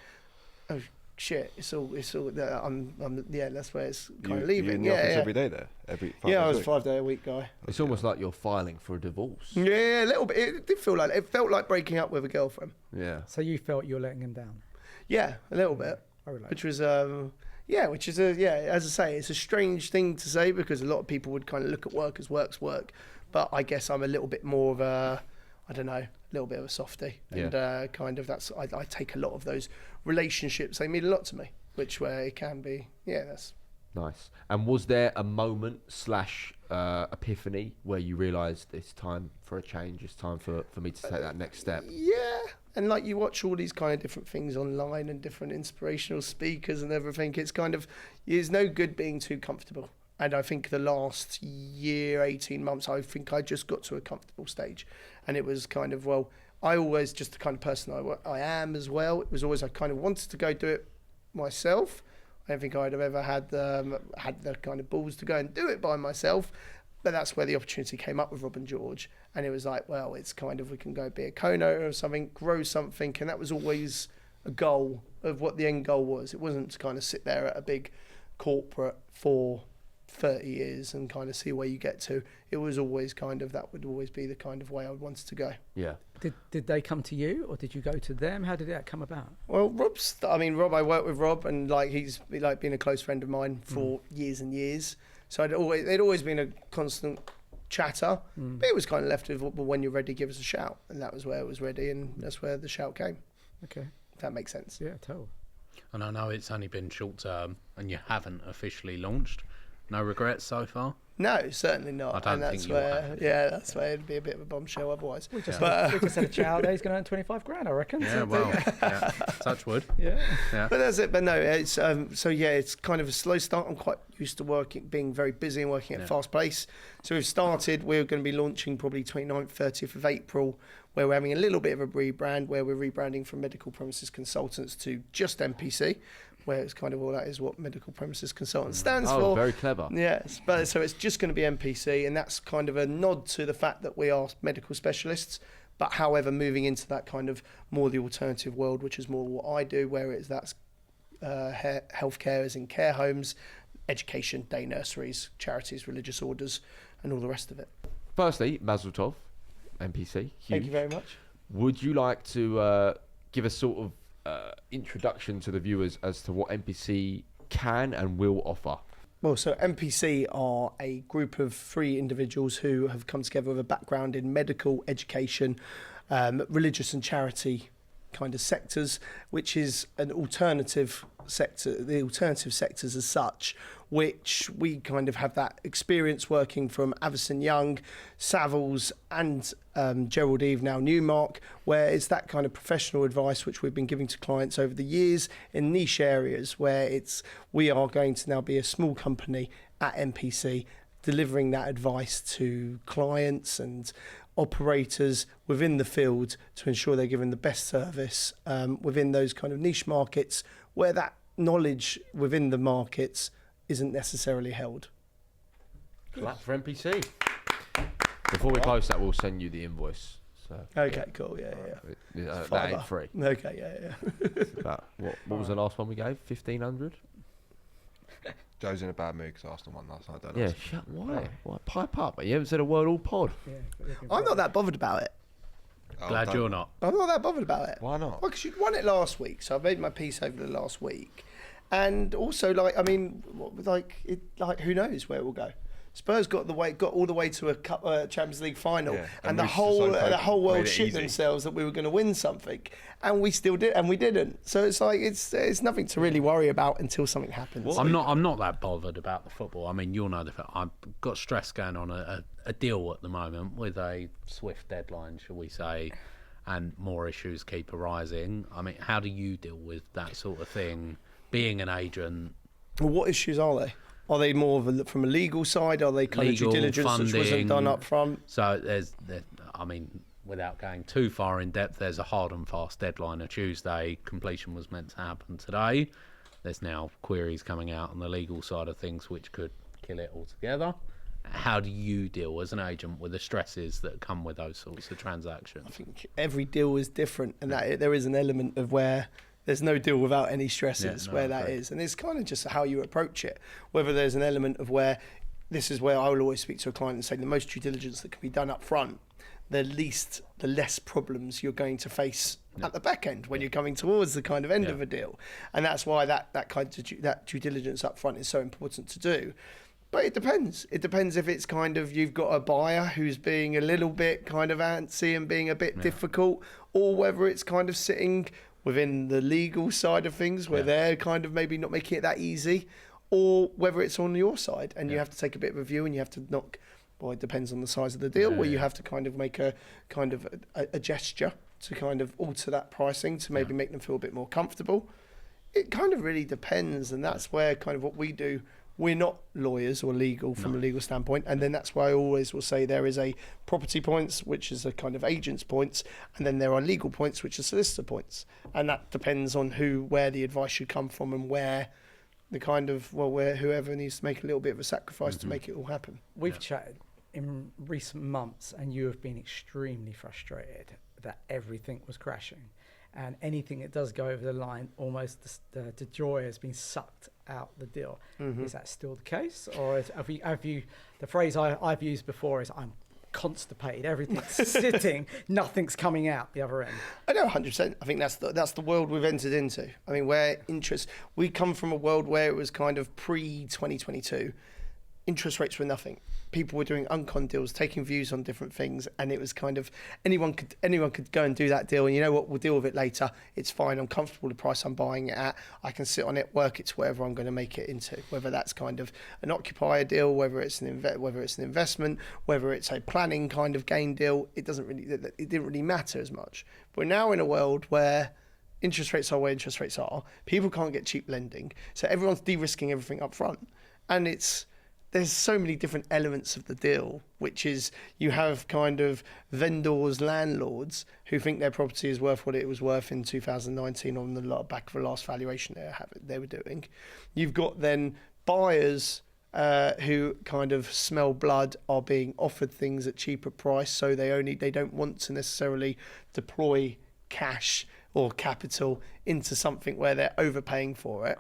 Speaker 2: oh shit, it's all, yeah, that's where it's kind
Speaker 4: You
Speaker 2: of leaving.
Speaker 4: in the office
Speaker 2: Yeah,
Speaker 4: every day there? Every 5
Speaker 2: yeah, I
Speaker 4: days
Speaker 2: was
Speaker 4: a
Speaker 2: a
Speaker 4: week?
Speaker 2: 5-day-a-week guy.
Speaker 1: It's almost like you're filing for a divorce.
Speaker 2: Yeah, a little bit. It did feel like, it felt like breaking up with a girlfriend.
Speaker 1: Yeah.
Speaker 3: So you felt you were letting him down.
Speaker 2: Yeah, a little bit.
Speaker 3: I relate.
Speaker 2: Which was as I say, it's a strange thing to say because a lot of people would kind of look at work as work's work, but I guess I'm a little bit more of a, I don't know, a little bit of a softie, and kind of that's I take a lot of those relationships. They mean a lot to me, which where it can be, yeah, that's.
Speaker 1: Nice. And was there a moment / epiphany where you realised it's time for a change? It's time for me to take that next step.
Speaker 2: Yeah, and like you watch all these kind of different things online and different inspirational speakers and everything. It's kind of, there's no good being too comfortable. And I think the last year, 18 months, I think I just got to a comfortable stage. And it was kind of, well, I always, just the kind of person I am as well. It was always, I kind of wanted to go do it myself. I don't think I'd have ever had the kind of balls to go and do it by myself. But that's where the opportunity came up with Rob and George. And it was like, well, it's kind of, we can go be a co-owner or something, grow something. And that was always a goal of what the end goal was. It wasn't to kind of sit there at a big corporate for 30 years and kind of see where you get to. It was always kind of, that would always be the kind of way I would want it to go.
Speaker 1: Yeah.
Speaker 3: Did they come to you or did you go to them? How did that come about?
Speaker 2: Well, Rob, I worked with Rob, and like he's like been a close friend of mine for years and years. So they'd always been a constant chatter, but it was kind of left with, well, when you're ready, give us a shout. And that was where it was ready, and that's where the shout came.
Speaker 3: Okay.
Speaker 2: If that makes sense.
Speaker 3: Yeah, totally.
Speaker 5: And I know it's only been short term and you haven't officially launched. No regrets so far?
Speaker 2: No, certainly not.
Speaker 5: I don't
Speaker 2: and that's
Speaker 5: think you
Speaker 2: where,
Speaker 5: have.
Speaker 2: yeah, that's where it'd be a bit of a bombshell otherwise.
Speaker 3: We just
Speaker 2: But
Speaker 3: had a chow there. He's going to earn 25 grand, I reckon.
Speaker 5: Yeah, well, yeah. Touch wood.
Speaker 3: Yeah.
Speaker 2: But that's it. But no, it's so yeah, it's kind of a slow start. I'm quite used to being very busy and working at a fast pace. So we've started. We're going to be launching probably 29th, 30th of April, where we're having a little bit of a rebrand, where we're rebranding from Medical Premises Consultants to just MPC, where it's kind of all that is what Medical Premises Consultant stands for.
Speaker 1: Oh, very clever.
Speaker 2: Yes, but so it's just going to be MPC, and that's kind of a nod to the fact that we are medical specialists. But however, moving into that kind of more the alternative world, which is more what I do, where that's healthcare as in care homes, education, day nurseries, charities, religious orders, and all the rest of it.
Speaker 1: Firstly, Mazel Tov, MPC. Huge.
Speaker 2: Thank you very much.
Speaker 1: Would you like to give a sort of introduction to the viewers as to what MPC can and will offer?
Speaker 2: Well, so MPC are a group of 3 individuals who have come together with a background in medical, education, religious and charity kind of sectors, which is an alternative sector, the alternative sectors as such, which we kind of have that experience working from Avison Young, Savills and Gerald Eve, now Newmark, where it's that kind of professional advice which we've been giving to clients over the years in niche areas where we are going to now be a small company at MPC delivering that advice to clients and operators within the field to ensure they're given the best service within those kind of niche markets where that knowledge within the markets isn't necessarily held.
Speaker 1: Clap for MPC. Before we post that, we'll send you the invoice. So
Speaker 2: Okay, cool, yeah.
Speaker 1: that ain't free.
Speaker 2: Okay, yeah.
Speaker 1: What was the last one we gave? 1,500.
Speaker 4: Joe's in a bad mood because Arsenal won last night. Don't
Speaker 1: Yeah,
Speaker 4: ask.
Speaker 1: shut. Why? Pipe up. You haven't said a word all pod.
Speaker 2: I'm not that bothered about it.
Speaker 5: Glad
Speaker 4: don't-
Speaker 5: you're not.
Speaker 2: I'm not that bothered about it.
Speaker 4: Why not?
Speaker 2: Well, because you won it last week, so I made my peace over the last week. And also, who knows where it will go? Spurs got all the way to a Champions League final,
Speaker 4: Yeah,
Speaker 2: and
Speaker 4: and
Speaker 2: the
Speaker 4: we so
Speaker 2: whole world
Speaker 4: made it
Speaker 2: shit
Speaker 4: easy.
Speaker 2: themselves that we were going to win something, and we still did, and we didn't. So it's like it's nothing to really worry about until something happens.
Speaker 5: I'm not that bothered about the football. I mean, you'll know the fact. I've got stress going on a deal at the moment with a swift deadline, shall we say, and more issues keep arising. I mean, how do you deal with that sort of thing, being an agent?
Speaker 2: Well, what issues are they? Are they more from a legal side? Are they kind
Speaker 5: Legal,
Speaker 2: of due diligence which wasn't
Speaker 5: funding.
Speaker 2: done up front?
Speaker 5: So I mean, without going too far in depth, there's a hard and fast deadline of Tuesday. Completion was meant to happen today. There's now queries coming out on the legal side of things which could kill it altogether. How do you deal as an agent with the stresses that come with those sorts of transactions?
Speaker 2: I think every deal is different, and that there is an element of where there's no deal without any stresses,
Speaker 5: Yeah, no,
Speaker 2: where that
Speaker 5: agree.
Speaker 2: is. And it's kind of just how you approach it. Whether there's an element of where, this is where I will always speak to a client and say the most due diligence that can be done up front, the less problems you're going to face at the back end when you're coming towards the kind of end of a deal. And that's why that kind of that due diligence up front is so important to do. But it depends. It depends if it's kind of you've got a buyer who's being a little bit kind of antsy and being a bit difficult, or whether it's kind of sitting within the legal side of things where they're kind of maybe not making it that easy, or whether it's on your side and you have to take a bit of a view and you have to well, it depends on the size of the deal, where you have to kind of make a kind of a gesture to kind of alter that pricing to maybe make them feel a bit more comfortable. It kind of really depends, and that's where kind of what we do. We're not lawyers or legal from a legal standpoint, and then that's why I always will say there is a property points, which is a kind of agent's points, and then there are legal points, which are solicitor points, and that depends on where the advice should come from and where the kind of where whoever needs to make a little bit of a sacrifice to make it all happen.
Speaker 3: We've chatted in recent months, and you have been extremely frustrated that everything was crashing, and anything that does go over the line, almost the joy has been sucked out the deal. Is that still the case, or have you? The phrase I've used before is I'm constipated. Everything's sitting, nothing's coming out the other end.
Speaker 2: I know 100%. I think that's the world we've entered into. I mean, we come from a world where it was kind of pre-2022. interest rates were nothing. People were doing uncon deals, taking views on different things, and it was kind of anyone could go and do that deal. And you know what? We'll deal with it later. It's fine. I'm comfortable with the price I'm buying it at. I can sit on it, work it to whatever I'm going to make it into. Whether that's kind of an occupier deal, whether it's an investment, whether it's a planning kind of gain deal. It didn't really matter as much. We're now in a world where interest rates are where interest rates are. People can't get cheap lending, so everyone's de-risking everything up front, and there's so many different elements of the deal, which is you have kind of vendors, landlords who think their property is worth what it was worth in 2019 on the back of the last valuation they were doing. You've got then buyers who kind of smell blood, are being offered things at cheaper price, so they don't want to necessarily deploy cash or capital into something where they're overpaying for it.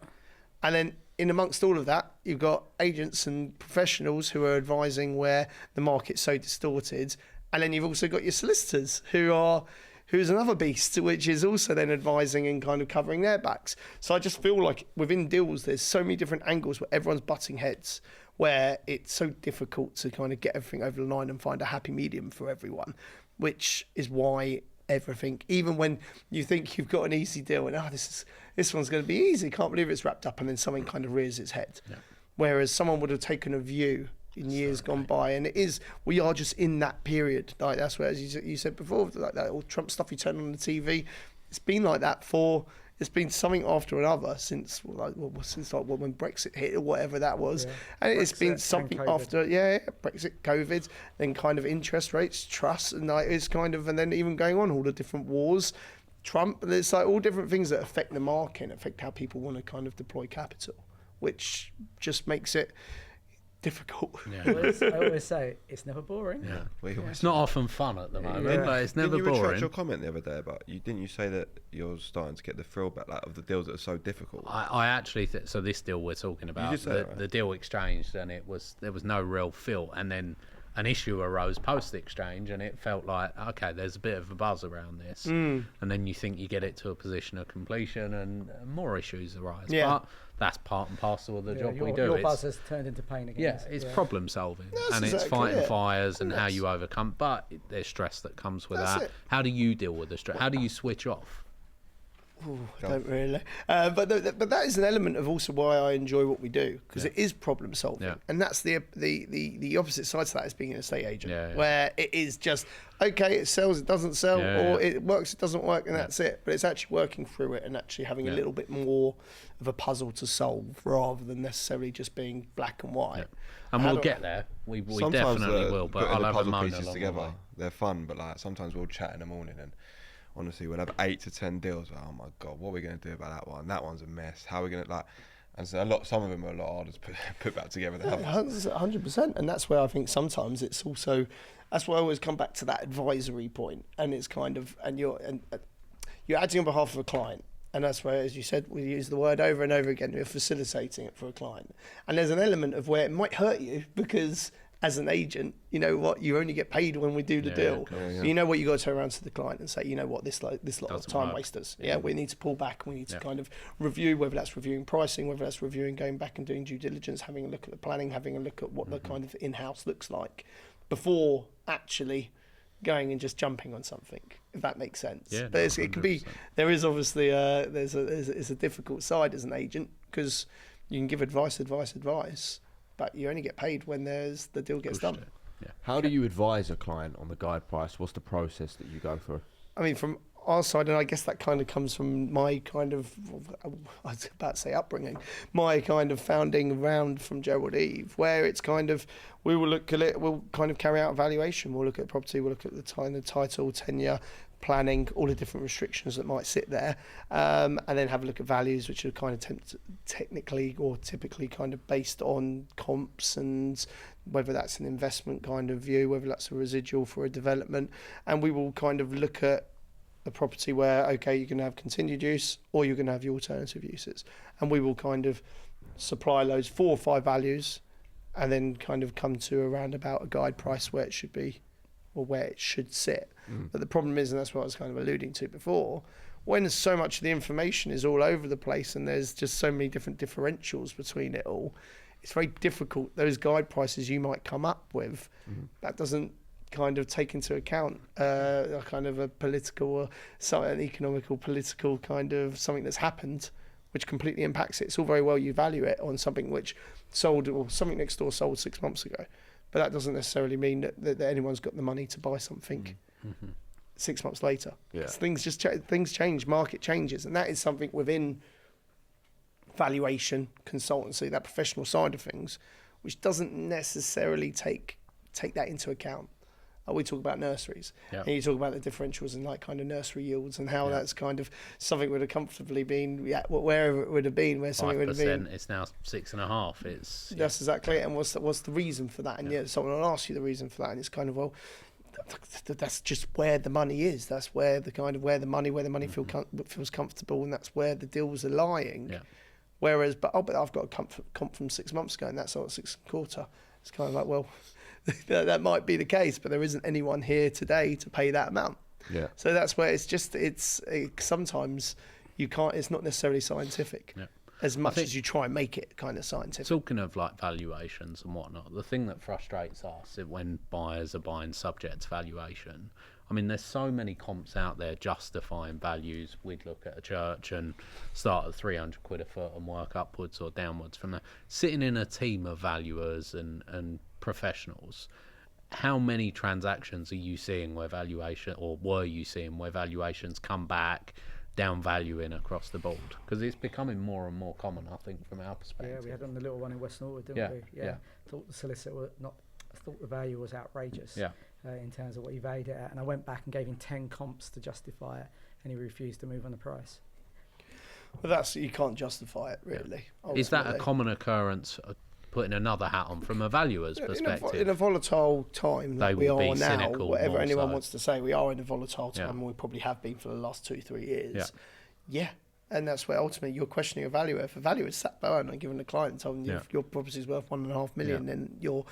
Speaker 2: And then in amongst all of that, you've got agents and professionals who are advising where the market's so distorted. And then you've also got your solicitors who's another beast, which is also then advising and kind of covering their backs. So I just feel like within deals, there's so many different angles where everyone's butting heads, where it's so difficult to kind of get everything over the line and find a happy medium for everyone, which is why everything, even when you think you've got an easy deal and this one's going to be easy, can't believe it's wrapped up, and then something kind of rears its head. Yeah. Whereas someone would have taken a view in years gone by, and we are just in that period. Like that's where, as you said before, like that all Trump stuff you turn on the TV, it's been like that it's been something after another since when Brexit hit or whatever that was. Yeah. And it's been something after, Brexit, COVID, then kind of interest rates, trust, and it's kind of, and then even going on all the different wars, Trump, and it's like all different things that affect the market and affect how people want to kind of deploy capital, which just makes it difficult.
Speaker 3: Yeah. I always say it's never boring.
Speaker 5: Yeah, it's not often fun at the moment, but it's never
Speaker 4: boring.
Speaker 5: boring.
Speaker 4: You retract your comment the other day about didn't you say that you're starting to get the thrill back of the deals that are so difficult?
Speaker 5: I actually so this deal we're talking about, the deal exchanged, and there was no real feel, and then an issue arose post exchange, and it felt like, okay, there's a bit of a buzz around this, and then you think you get it to a position of completion, and more issues arise. But that's part and parcel of the job we do.
Speaker 3: Your buzz has turned into pain again.
Speaker 5: Yeah, it's problem solving, and it's fighting fires and how you overcome. But there's stress that comes with that. How do you deal with the stress? How do you switch off?
Speaker 2: Ooh, I don't really. But that is an element of also why I enjoy what we do, because it is problem solving, and that's the opposite side to that is being an estate agent, where it is just okay, it sells, it doesn't sell, or it works, it doesn't work, and that's it. But it's actually working through it and actually having a little bit more of a puzzle to solve rather than necessarily just being black and white.
Speaker 5: And we'll get there. We definitely will. But I'll have a moan along
Speaker 4: together.
Speaker 5: the way.
Speaker 4: They're fun, but like sometimes we'll chat in the morning and. Honestly, we'll have 8 to 10 deals. Like, oh my God, what are we going to do about that one? That one's a mess. How are we going to And so some of them are a lot harder to put back together than others.
Speaker 2: 100%. And that's where I think sometimes it's also, that's where I always come back to that advisory point. And it's kind of, and you're acting on behalf of a client. And that's where, as you said, we use the word over and over again. We're facilitating it for a client. And there's an element of where it might hurt you because as an agent, you know what, you only get paid when we do the deal. So you know what, you got to turn around to the client and say, you know what, this lot of time wasters. Yeah, we need to pull back. We need to kind of review, whether that's reviewing pricing, whether that's reviewing going back and doing due diligence, having a look at the planning, having a look at what the kind of in-house looks like before actually going and just jumping on something, if that makes sense.
Speaker 5: Yeah,
Speaker 2: but it can be, there is obviously there's a difficult side as an agent, because you can give advice, but you only get paid when the deal gets done.
Speaker 1: Yeah. How do you advise a client on the guide price? What's the process that you go through?
Speaker 2: I mean, from our side, and I guess that kind of comes from my kind of, I was about to say upbringing, my kind of founding round from Gerald Eve, where it's kind of, we will look at it, we'll kind of carry out a valuation, we'll look at property, we'll look at the title, tenure, planning, all the different restrictions that might sit there, and then have a look at values, which are kind of technically or typically kind of based on comps, and whether that's an investment kind of view, whether that's a residual for a development. And we will kind of look at a property where, okay, you're going to have continued use or you're going to have your alternative uses, and we will kind of supply those 4 or 5 values and then kind of come to around about a guide price where it should be or where it should sit. But the problem is, and that's what I was kind of alluding to before, when so much of the information is all over the place and there's just so many different differentials between it all, it's very difficult. Those guide prices you might come up with, that doesn't kind of take into account a kind of a political or an economical political kind of something that's happened, which completely impacts it. It's all very well you value it on something which sold, or something next door sold 6 months ago, but that doesn't necessarily mean that anyone's got the money to buy something 6 months later.
Speaker 1: Yeah.
Speaker 2: Things just things change, market changes, and that is something within valuation consultancy, that professional side of things, which doesn't necessarily take that into account. We talk about nurseries, and you talk about the differentials and like kind of nursery yields and how that's kind of something would have comfortably been wherever it would have been, where something would have been.
Speaker 5: It's now 6.5. It's
Speaker 2: that's exactly it. And what's the reason for that? And someone will ask you the reason for that, and it's kind of, well, that's just where the money is. That's where the kind of where the money feels comfortable, and that's where the deals are lying.
Speaker 5: Yeah.
Speaker 2: Whereas, but I've got a comp from 6 months ago, and that's all at 6.25. It's kind of like, well, that might be the case, but there isn't anyone here today to pay that amount.
Speaker 1: Yeah.
Speaker 2: So that's where sometimes you can't. It's not necessarily scientific as much as you try and make it kind of scientific.
Speaker 5: Talking of like valuations and whatnot, the thing that frustrates us is when buyers are buying subject to valuation. I mean, there's so many comps out there justifying values. We'd look at a church and start at 300 quid a foot and work upwards or downwards from there. Sitting in a team of valuers and professionals, how many transactions are you seeing where valuation, or were you seeing where valuations come back down valuing across the board? Because it's becoming more and more common, I think, from our perspective.
Speaker 3: Yeah, we had on the little one in West Norwood, didn't we? Yeah. Thought the solicitor thought the value was outrageous. Yeah. In terms of what he valued it at, and I went back and gave him 10 comps to justify it, and he refused to move on the price.
Speaker 2: Well, you can't justify it, really.
Speaker 5: Is that a common occurrence, putting another hat on from a valuer's perspective?
Speaker 2: In a volatile time that we are now, whatever anyone wants to say, we are in a volatile time, and we probably have been for the last 2-3 years. Yeah. And that's where ultimately you're questioning a valuer. If a valuer is sat down and given a client and told them your property is worth 1.5 million, then you're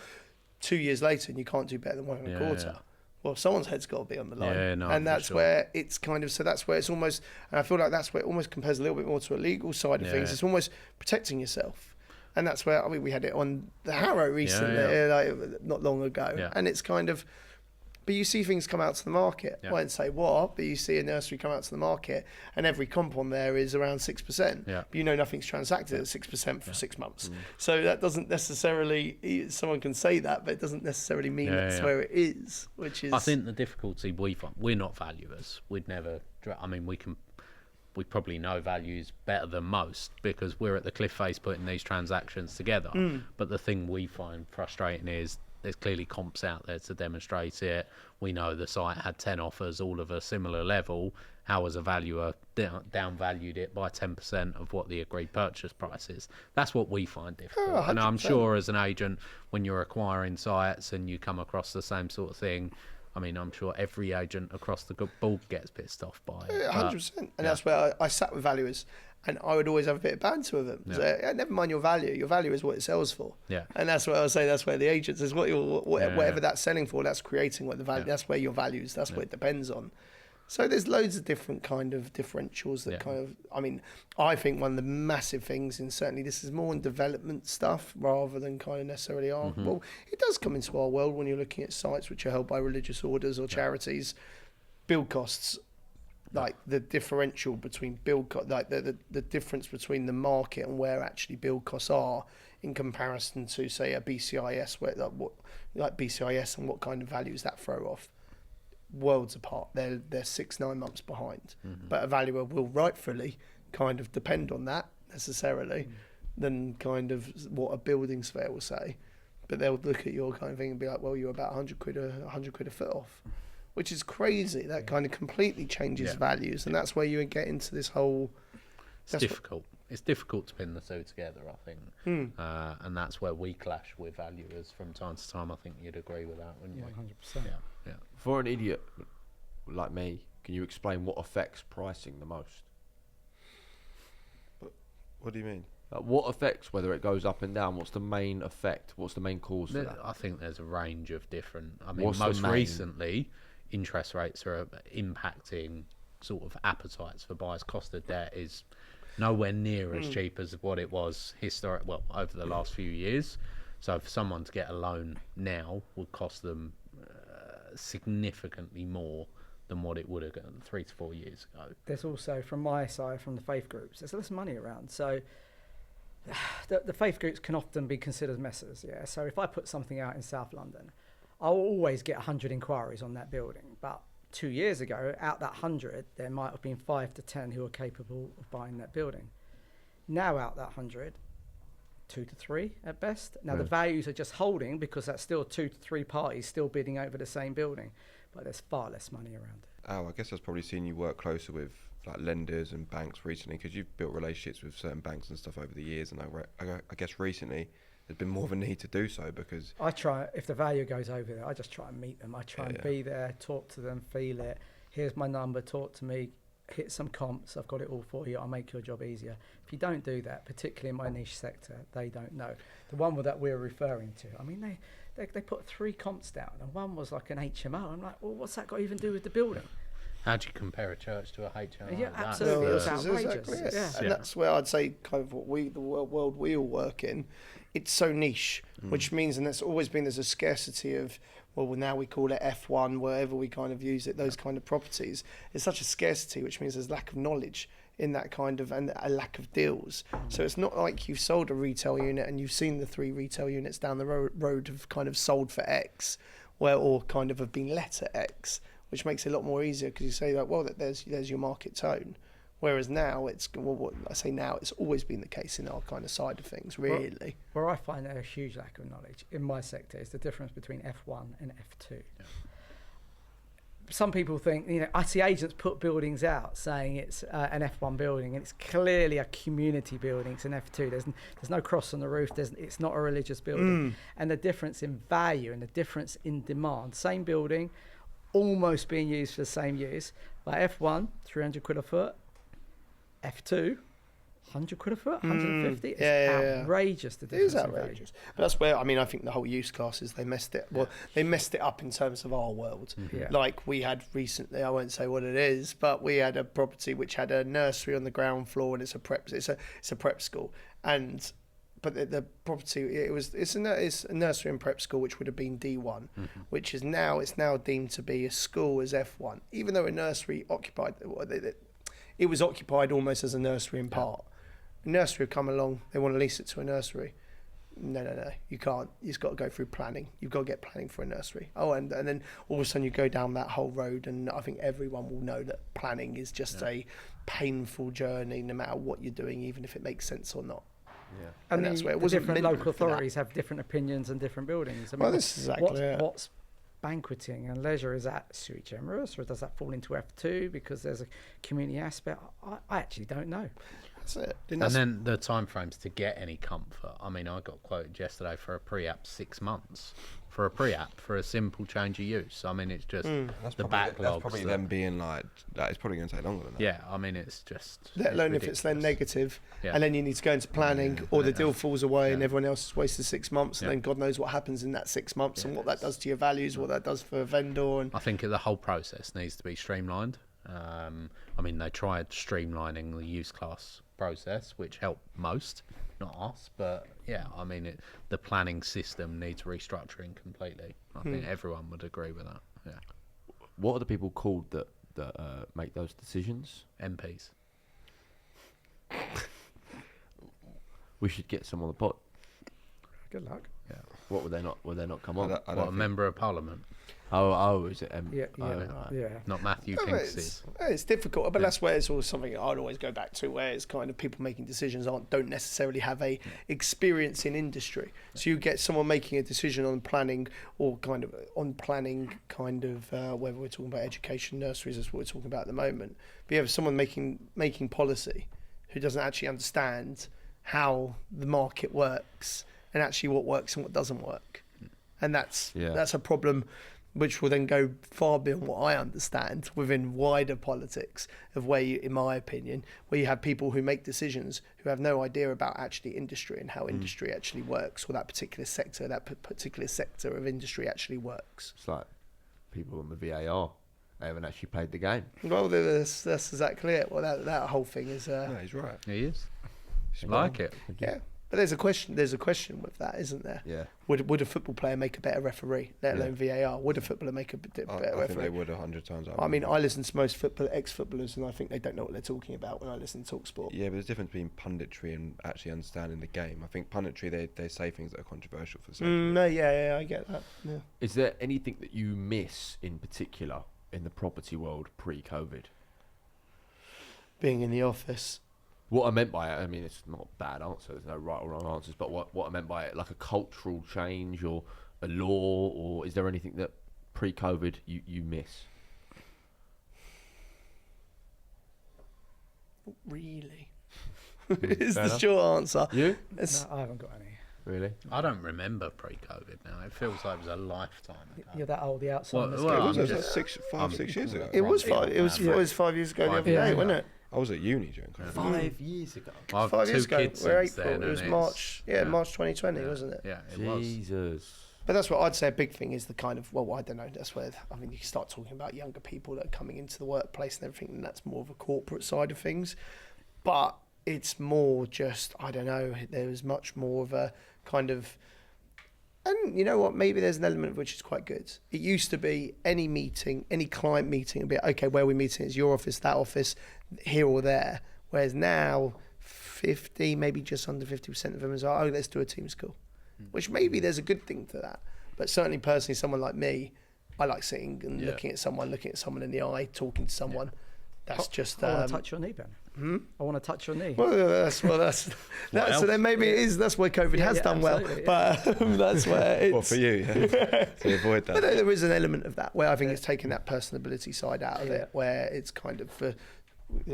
Speaker 2: 2 years later and you can't do better than 1.25. Well, someone's head's got to be on the line. And that's where it's kind of, so that's where it's almost, and I feel like that's where it almost compares a little bit more to a legal side of things. It's almost protecting yourself. And that's where, I mean, we had it on the Harrow recently, like, not long ago. And it's kind of, but you see things come out to the market. I won't say what, but you see a nursery come out to the market and every comp on there is around 6%. But you know nothing's transacted at 6% for 6 months. So that doesn't necessarily, someone can say that, but it doesn't necessarily mean that's where it is, which is...
Speaker 5: I think the difficulty we find, we're not valuers. We'd never, I mean, we probably know values better than most because we're at the cliff face putting these transactions together. But the thing we find frustrating is there's clearly comps out there to demonstrate it. We know the site had 10 offers, all of a similar level. How has a valuer downvalued it by 10% of what the agreed purchase price is? That's what we find difficult. And I'm sure as an agent, when you're acquiring sites and you come across the same sort of thing, I mean, I'm sure every agent across the board gets pissed off by it.
Speaker 2: 100%. And that's where I sat with valuers, and I would always have a bit of banter with them. So, never mind your value. Your value is what it sells for. And that's what I say. That's where the agent says whatever that's selling for, that's creating what the value. That's where your values. That's what it depends on. So there's loads of different kind of differentials that kind of. I mean, I think one of the massive things, and certainly this is more in development stuff rather than kind of necessarily our. Well, it does come into our world when you're looking at sites which are held by religious orders or charities. Build costs. Like the differential between like the difference between the market and where actually build costs are in comparison to, say, a BCIS, where like BCIS and what kind of values that throw off, worlds apart. They're 6-9 months behind, but a valuer will rightfully kind of depend on that necessarily than kind of what a building surveyor will say, but they'll look at your kind of thing and be like, well, you're about 100 quid a foot off. Which is crazy. That kind of completely changes values, and that's where you get into this whole.
Speaker 5: It's difficult. It's difficult to pin the two together, I think, and that's where we clash with valuers from time to time. I think you'd agree with that, wouldn't you?
Speaker 3: 100%.
Speaker 5: Yeah.
Speaker 1: For an idiot like me, can you explain what affects pricing the most?
Speaker 4: What do you mean?
Speaker 1: What affects whether it goes up and down? What's the main effect? What's the main cause for that?
Speaker 5: I think there's a range of different. I mean, most recently, interest rates are impacting sort of appetites for buyers. Cost of debt is nowhere near as cheap as what it was over the last few years. So for someone to get a loan now would cost them significantly more than what it would have done 3 to 4 years ago.
Speaker 3: There's also, from my side, from the faith groups, there's less money around. So the faith groups can often be considered messes. Yeah. So if I put something out in South London, I'll always get 100 inquiries on that building. But 2 years ago, out that 100, there might have been 5 to 10 who are capable of buying that building. Now out that 100, 2 to 3 at best. Now the values are just holding because that's still 2 to 3 parties still bidding over the same building, but there's far less money around it.
Speaker 4: I guess I've probably seen you work closer with like lenders and banks recently, because you've built relationships with certain banks and stuff over the years, and I guess recently there's been more of a need to do so, because
Speaker 3: I try, if the value goes over there, I just try and meet them. I try and be there, talk to them, feel it. Here's my number, talk to me, hit some comps, I've got it all for you, I'll make your job easier. If you don't do that, particularly in my niche sector, they don't know. The one that we're referring to, I mean, they put 3 comps down, and one was like an HMO. I'm like, well, what's that got to even do with the building?
Speaker 5: How do you compare a church to a HMO?
Speaker 3: Yeah, absolutely. It's
Speaker 2: That's
Speaker 3: outrageous.
Speaker 2: exactly it.
Speaker 3: Yeah.
Speaker 2: And that's where I'd say kind of the world we all work in, it's so niche, which means, and that's always been, there's a scarcity of, well, now we call it F1, wherever we kind of use it, those kind of properties. It's such a scarcity, which means there's lack of knowledge in that kind of, and a lack of deals. So it's not like you've sold a retail unit and you've seen the 3 retail units down the road have kind of sold for X, or kind of have been let at X, which makes it a lot more easier, because you say that, well, there's your market tone. Whereas now, it's always been the case in our kind of side of things, really.
Speaker 3: Where I find a huge lack of knowledge in my sector is the difference between F1 and F2. Yeah. Some people think, I see agents put buildings out saying it's an F1 building, and it's clearly a community building. It's an F2. There's no cross on the roof. It's not a religious building. And the difference in value and the difference in demand. Same building, almost being used for the same use. But F1, 300 quid a foot. F2, 100 quid a foot, 150. It's outrageous. The difference.
Speaker 2: It is outrageous. But that's where, I think the whole use classes, they messed it. Well, they messed it up in terms of our world.
Speaker 3: Yeah.
Speaker 2: Like we had recently, I won't say what it is, but we had a property which had a nursery on the ground floor, and it's a prep school. But the property, it's a nursery and prep school, which would have been D1, which is now deemed to be a school as F1, even though a nursery occupied. It was occupied almost as a nursery in part. A nursery have come along, they want to lease it to a nursery. No, you can't. You've got to go through planning. You've got to get planning for a nursery. Oh, and then all of a sudden you go down that whole road, and I think everyone will know that planning is just a painful journey, no matter what you're doing, even if it makes sense or not.
Speaker 3: Yeah. And that's where it wasn't different local authorities have different opinions and different buildings. I mean,
Speaker 2: this is exactly
Speaker 3: what's banqueting and leisure, is that sui generis, or does that fall into F2 because there's a community aspect? I actually don't know.
Speaker 2: That's it.
Speaker 5: And then the timeframes to get any comfort. I mean, I got quoted yesterday for a pre-app 6 months for a pre-app for a simple change of use. I mean, it's just the backlogs.
Speaker 4: That's probably them being like, that is probably going to take longer than that.
Speaker 5: Yeah, I mean, it's just.
Speaker 2: Let alone if it's then negative, and then you need to go into planning, or the deal falls away, and everyone else has wasted 6 months, and then God knows what happens in that 6 months, and what that does to your values, what that does for a vendor. And
Speaker 5: I think the whole process needs to be streamlined. I mean, they tried streamlining the use class process, which helped most, not us, but yeah, I mean, the planning system needs restructuring completely. I think everyone would agree with that. Yeah.
Speaker 1: What are the people called that make those decisions?
Speaker 5: MPs.
Speaker 1: We should get some on the pod.
Speaker 3: Good luck.
Speaker 5: Yeah.
Speaker 1: What would they not? Would they not come on?
Speaker 5: A member of parliament?
Speaker 1: Oh, is it?
Speaker 5: Not Matthew Pinks's.
Speaker 2: It's difficult, but that's where it's always something I'd always go back to, where it's kind of people making decisions don't necessarily have a experience in industry. So you get someone making a decision on planning, or kind of whether we're talking about education, nurseries, that's what we're talking about at the moment. But you have someone making policy who doesn't actually understand how the market works and actually what works and what doesn't work, and that's a problem, which will then go far beyond what I understand within wider politics, of where you, in my opinion, where you have people who make decisions who have no idea about actually industry and how industry actually works, or that particular sector of industry actually works.
Speaker 1: It's like people on the VAR. they haven't actually played the game.
Speaker 2: Well, that's exactly it. Well, that whole thing is.
Speaker 4: No, he's right.
Speaker 5: He is. Like it.
Speaker 2: Yeah, but there's a question. There's a question with that, isn't there?
Speaker 1: Yeah.
Speaker 2: Would a football player make a better referee, let alone VAR? Would a footballer make a better
Speaker 4: I
Speaker 2: referee?
Speaker 4: think they would 100 times.
Speaker 2: I mean, I listen to most ex-footballers, and I think they don't know what they're talking about when I listen to TalkSport.
Speaker 4: Yeah, but there's a difference between punditry and actually understanding the game. I think punditry, they say things that are controversial for some.
Speaker 2: No, yeah, I get that. Yeah.
Speaker 1: Is there anything that you miss in particular in the property world pre-COVID?
Speaker 2: Being in the office.
Speaker 1: What I meant by it, I mean, it's not a bad answer. There's no right or wrong answers. But what I meant by it, like a cultural change or a law, or is there anything that pre-COVID you miss?
Speaker 2: Really? Is
Speaker 1: Fair
Speaker 2: the
Speaker 1: enough.
Speaker 2: short answer.
Speaker 1: You?
Speaker 3: No, I haven't got any.
Speaker 1: Really?
Speaker 5: I don't remember pre-COVID now. It feels like it was a lifetime ago.
Speaker 3: You're that old, the outside.
Speaker 5: Well,
Speaker 4: It
Speaker 5: well,
Speaker 4: was
Speaker 5: I'm
Speaker 4: like
Speaker 5: just-
Speaker 4: 6 years ago.
Speaker 2: It was
Speaker 5: Right.
Speaker 2: five. It was,
Speaker 5: Yeah.
Speaker 2: it was 5 years ago the
Speaker 5: 5
Speaker 2: other
Speaker 5: years
Speaker 2: day,
Speaker 5: ago.
Speaker 2: wasn't it?
Speaker 4: I was at uni during COVID.
Speaker 1: 5 years ago.
Speaker 5: I've
Speaker 2: 5 years
Speaker 5: two
Speaker 2: ago.
Speaker 5: kids
Speaker 2: We're
Speaker 5: since
Speaker 2: April.
Speaker 5: then,
Speaker 2: It was
Speaker 5: and
Speaker 2: March.
Speaker 5: it's-
Speaker 2: Yeah, March 2020, wasn't it?
Speaker 5: Yeah, it was.
Speaker 1: Jesus.
Speaker 2: But that's what I'd say. A big thing is the kind of, well, I don't know. That's where I mean, you start talking about younger people that are coming into the workplace and everything, and that's more of a corporate side of things. But it's more just, I don't know. There was much more of a kind of, and you know what? Maybe there's an element of which is quite good. It used to be any meeting, any client meeting, would be okay. Where are we meeting? Is your office, that office, here or there? Whereas now, 50, maybe just under 50% of them is, oh, let's do a Teams call. Which maybe there's a good thing to that. But certainly personally, someone like me, I like sitting and looking at someone in the eye, talking to someone. That's just...
Speaker 3: I want to touch your knee, Ben. I want to touch your knee.
Speaker 2: Well, that's so then maybe it is, that's where COVID has done well.
Speaker 3: absolutely,
Speaker 2: But that's where it's...
Speaker 4: Well, for you, yeah. To avoid
Speaker 2: But
Speaker 4: that.
Speaker 2: there is an element of that where I think it's taking that personability side out of it, where it's kind of,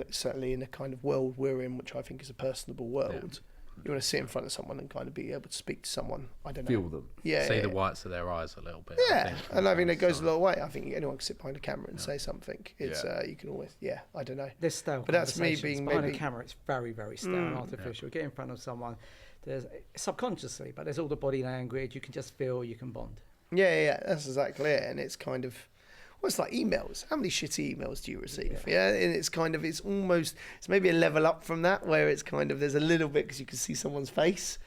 Speaker 2: certainly in the kind of world we're in, which I think is a personable world, you want to sit in front of someone and kind of be able to speak to someone. I don't know.
Speaker 1: Feel them.
Speaker 2: Yeah.
Speaker 5: See
Speaker 2: yeah,
Speaker 5: the
Speaker 2: yeah.
Speaker 5: whites of their eyes a little bit.
Speaker 2: Yeah, and I think it goes a
Speaker 5: So-
Speaker 2: long way. I think anyone can sit behind a camera and say something. It's you can always, I don't know.
Speaker 3: There's stale
Speaker 2: But that's me
Speaker 3: conversations.
Speaker 2: being
Speaker 3: behind
Speaker 2: maybe-
Speaker 3: a camera. It's very, very stale and artificial. Get in front of someone, there's subconsciously, but there's all the body language. You can just feel, you can bond.
Speaker 2: Yeah, that's exactly it. And it's kind of, well, it's like emails. How many shitty emails do you receive? Yeah, and it's kind of, it's maybe a level up from that, where it's kind of, there's a little bit because you can see someone's face,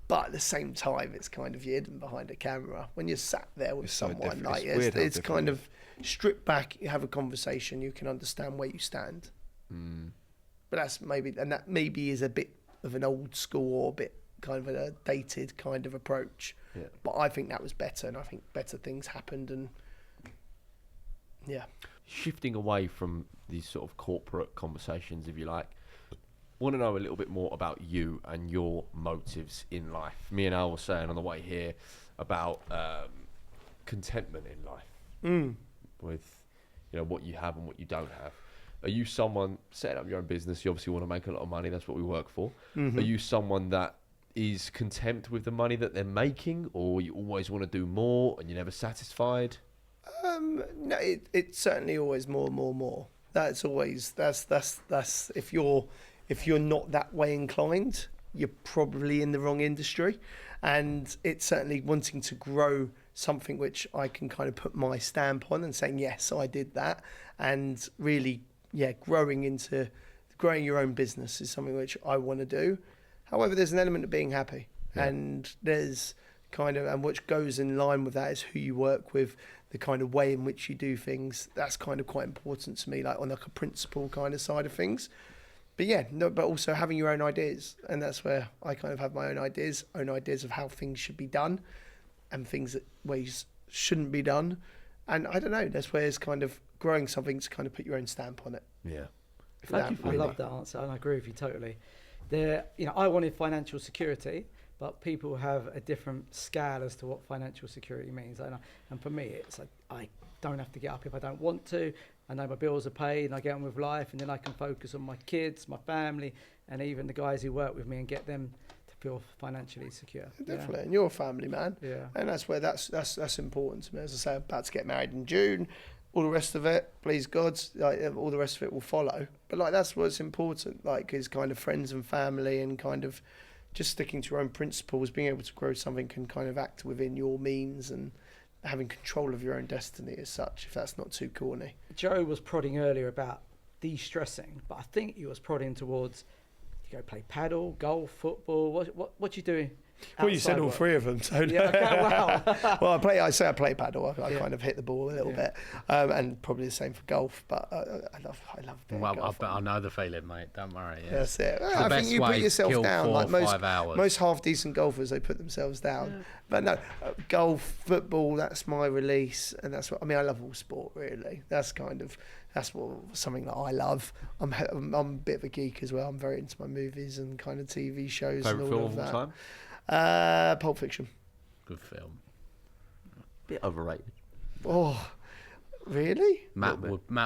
Speaker 2: but at the same time, it's kind of you're hidden behind a camera. When you're sat there with
Speaker 4: It's so
Speaker 2: someone,
Speaker 4: different.
Speaker 2: like
Speaker 4: It's weird how
Speaker 2: it's
Speaker 4: different
Speaker 2: kind
Speaker 4: it
Speaker 2: of strip back. You have a conversation. You can understand where you stand. But that's maybe, and that maybe is a bit of an old school or a bit kind of a dated kind of approach.
Speaker 1: Yeah.
Speaker 2: But I think that was better, and I think better things happened, and
Speaker 1: Shifting away from these sort of corporate conversations, if you like, want to know a little bit more about you and your motives in life. Me and Al were saying on the way here about contentment in life, with what you have and what you don't have. Are you someone setting up your own business? You obviously want to make a lot of money. That's what we work for. Are you someone that is content with the money that they're making, or you always want to do more and you're never satisfied?
Speaker 2: no, it's certainly always more. That's always that's if you're not that way inclined, you're probably in the wrong industry. And it's certainly wanting to grow something which I can kind of put my stamp on and saying, yes, I did that. And really, growing your own business is something which I want to do. However, there's an element of being happy.
Speaker 1: Yeah.
Speaker 2: And there's kind of, and which goes in line with that is who you work with, the kind of way in which you do things. That's kind of quite important to me, like on like a principle kind of side of things. But but also having your own ideas, and that's where I kind of have my own ideas of how things should be done, and things that ways shouldn't be done. And I don't know, that's where it's kind of growing something to kind of put your own stamp on it.
Speaker 1: Yeah.
Speaker 3: Thank you. I
Speaker 2: really.
Speaker 3: love that answer, and I agree with you totally. I wanted financial security, but people have a different scale as to what financial security means. And for me, it's like, I don't have to get up if I don't want to. I know my bills are paid, and I get on with life, and then I can focus on my kids, my family, and even the guys who work with me, and get them to feel financially secure.
Speaker 2: Definitely, and you're a family man,
Speaker 3: Yeah.
Speaker 2: and that's where that's important to me. As I say, I'm about to get married in June. All the rest of it, please God, all the rest of it will follow. But that's what's important, is kind of friends and family, and kind of just sticking to your own principles, being able to grow something and kind of act within your means, and having control of your own destiny as such, if that's not too corny.
Speaker 3: Joe was prodding earlier about de-stressing, but I think he was prodding towards you go play paddle, golf, football. What do you do?
Speaker 2: Well, you said
Speaker 3: outside
Speaker 2: all
Speaker 3: work?
Speaker 2: three of them. So
Speaker 3: Yeah, okay, wow.
Speaker 2: well, I play paddle. I kind of hit the ball a little bit, and probably the same for golf. But I love a bit of
Speaker 5: Well,
Speaker 2: golf.
Speaker 5: I know the feeling, mate. Don't worry. Yeah.
Speaker 2: That's it.
Speaker 5: the
Speaker 2: I think
Speaker 5: best
Speaker 2: you
Speaker 5: way
Speaker 2: put
Speaker 5: to
Speaker 2: yourself
Speaker 5: kill
Speaker 2: down.
Speaker 5: 4
Speaker 2: Like
Speaker 5: or 5 hours.
Speaker 2: most half decent golfers, they put themselves down. But no, golf, football. That's my release, and that's what I mean. I love all sport really. Something that I love. I'm a bit of a geek as well. I'm very into my movies and kind of TV shows
Speaker 1: Favorite
Speaker 2: and
Speaker 1: film
Speaker 2: all
Speaker 1: of
Speaker 2: of
Speaker 1: all
Speaker 2: that.
Speaker 1: time?
Speaker 2: Pulp Fiction.
Speaker 5: Good film.
Speaker 1: Bit overrated.
Speaker 2: Oh, really?
Speaker 5: Matt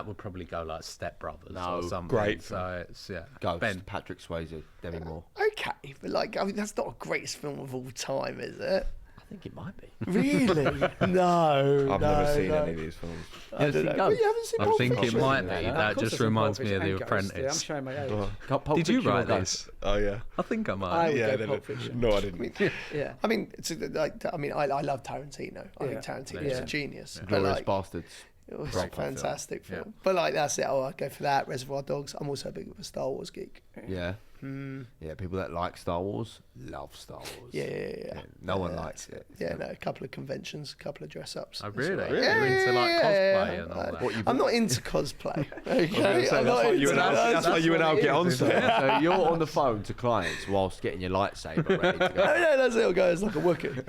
Speaker 5: would probably go like Step Brothers
Speaker 1: No,
Speaker 5: or something.
Speaker 4: great
Speaker 5: So it's
Speaker 1: Ghost.
Speaker 5: Ben.
Speaker 1: Patrick Swayze. Demi Moore.
Speaker 2: Okay, but I mean, that's not a greatest film of all time, is it?
Speaker 1: I think it might be.
Speaker 2: Really? No.
Speaker 4: I've
Speaker 2: no,
Speaker 4: never seen
Speaker 2: no.
Speaker 4: any of these films.
Speaker 2: I don't know.
Speaker 1: Ghost?
Speaker 2: Well, you haven't seen
Speaker 5: I
Speaker 2: Pulp
Speaker 5: think it
Speaker 2: Fiction?
Speaker 5: might be.
Speaker 1: Yeah,
Speaker 5: That
Speaker 3: Of course
Speaker 5: just
Speaker 3: I've seen
Speaker 5: reminds
Speaker 3: Pulp
Speaker 5: me of The
Speaker 3: Fiction and Ghost,
Speaker 5: Apprentice.
Speaker 3: I'm showing my age.
Speaker 1: Pulp
Speaker 5: Did you
Speaker 1: Fiction
Speaker 5: write
Speaker 1: or Ghost?
Speaker 5: this?
Speaker 4: Oh yeah.
Speaker 5: I think I
Speaker 3: I
Speaker 5: might.
Speaker 3: would
Speaker 4: Yeah,
Speaker 3: go Pulp Fiction.
Speaker 4: No, I didn't.
Speaker 3: Yeah.
Speaker 2: I mean, I love Tarantino. I think
Speaker 3: Yeah.
Speaker 2: Tarantino's
Speaker 3: Yeah.
Speaker 2: a genius. But
Speaker 1: Glorious
Speaker 2: like,
Speaker 1: Bastards.
Speaker 2: it was a
Speaker 1: Great film.
Speaker 2: fantastic film.
Speaker 5: Yeah.
Speaker 2: But like, that's it. Oh, I'd go for that. Reservoir Dogs. I'm also a big of a Star Wars geek.
Speaker 1: Yeah. Yeah, people that like Star Wars love Star Wars.
Speaker 2: Yeah.
Speaker 1: No one likes it.
Speaker 2: Yeah, no, a couple of conventions, a couple of dress-ups.
Speaker 5: Oh,
Speaker 2: That's
Speaker 5: really?
Speaker 2: all
Speaker 5: You're
Speaker 2: right.
Speaker 5: into like cosplay and all that.
Speaker 1: What you
Speaker 2: I'm not into cosplay. Okay? I'm
Speaker 4: That's
Speaker 2: not
Speaker 4: why
Speaker 2: into
Speaker 4: you and Al,
Speaker 2: that.
Speaker 4: that's why you and Al get on so.
Speaker 1: So you're on the phone to clients whilst getting your lightsaber ready to go.
Speaker 2: No, that's it. It'll go. It's like a Wookiee.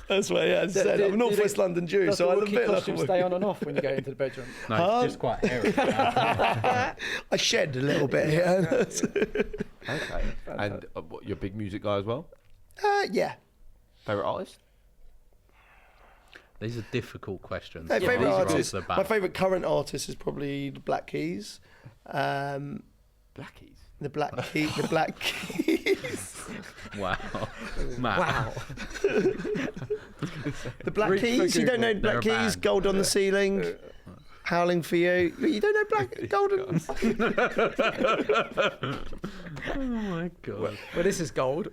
Speaker 2: That's why. Yeah, I said I'm a North West London Jew,
Speaker 3: Does
Speaker 2: so
Speaker 3: the
Speaker 2: I look a
Speaker 3: Wookiee
Speaker 2: bit like a
Speaker 3: costume stay
Speaker 2: Wookiee.
Speaker 3: on and off when you go into the bedroom?
Speaker 5: No, it's just quite hairy.
Speaker 2: I shed a little bit here.
Speaker 1: Okay. And what, you're a big music guy as well?
Speaker 2: Yeah.
Speaker 1: Favorite artist?
Speaker 5: These are difficult questions.
Speaker 2: My
Speaker 5: These
Speaker 2: favourite
Speaker 5: are off
Speaker 2: artist.
Speaker 5: the bat.
Speaker 2: My favourite current artist is probably the Black Keys.
Speaker 1: Blackies.
Speaker 2: The Black Keys.
Speaker 5: Wow. Matt.
Speaker 3: Wow.
Speaker 2: The Black
Speaker 3: Reach for
Speaker 2: Keys. You don't know the
Speaker 5: Google.
Speaker 2: Black
Speaker 5: They're a
Speaker 2: Keys?
Speaker 5: band.
Speaker 2: Gold on the Ceiling. Howling for You. You don't know Golden.
Speaker 5: Oh my god.
Speaker 3: Well, this is gold.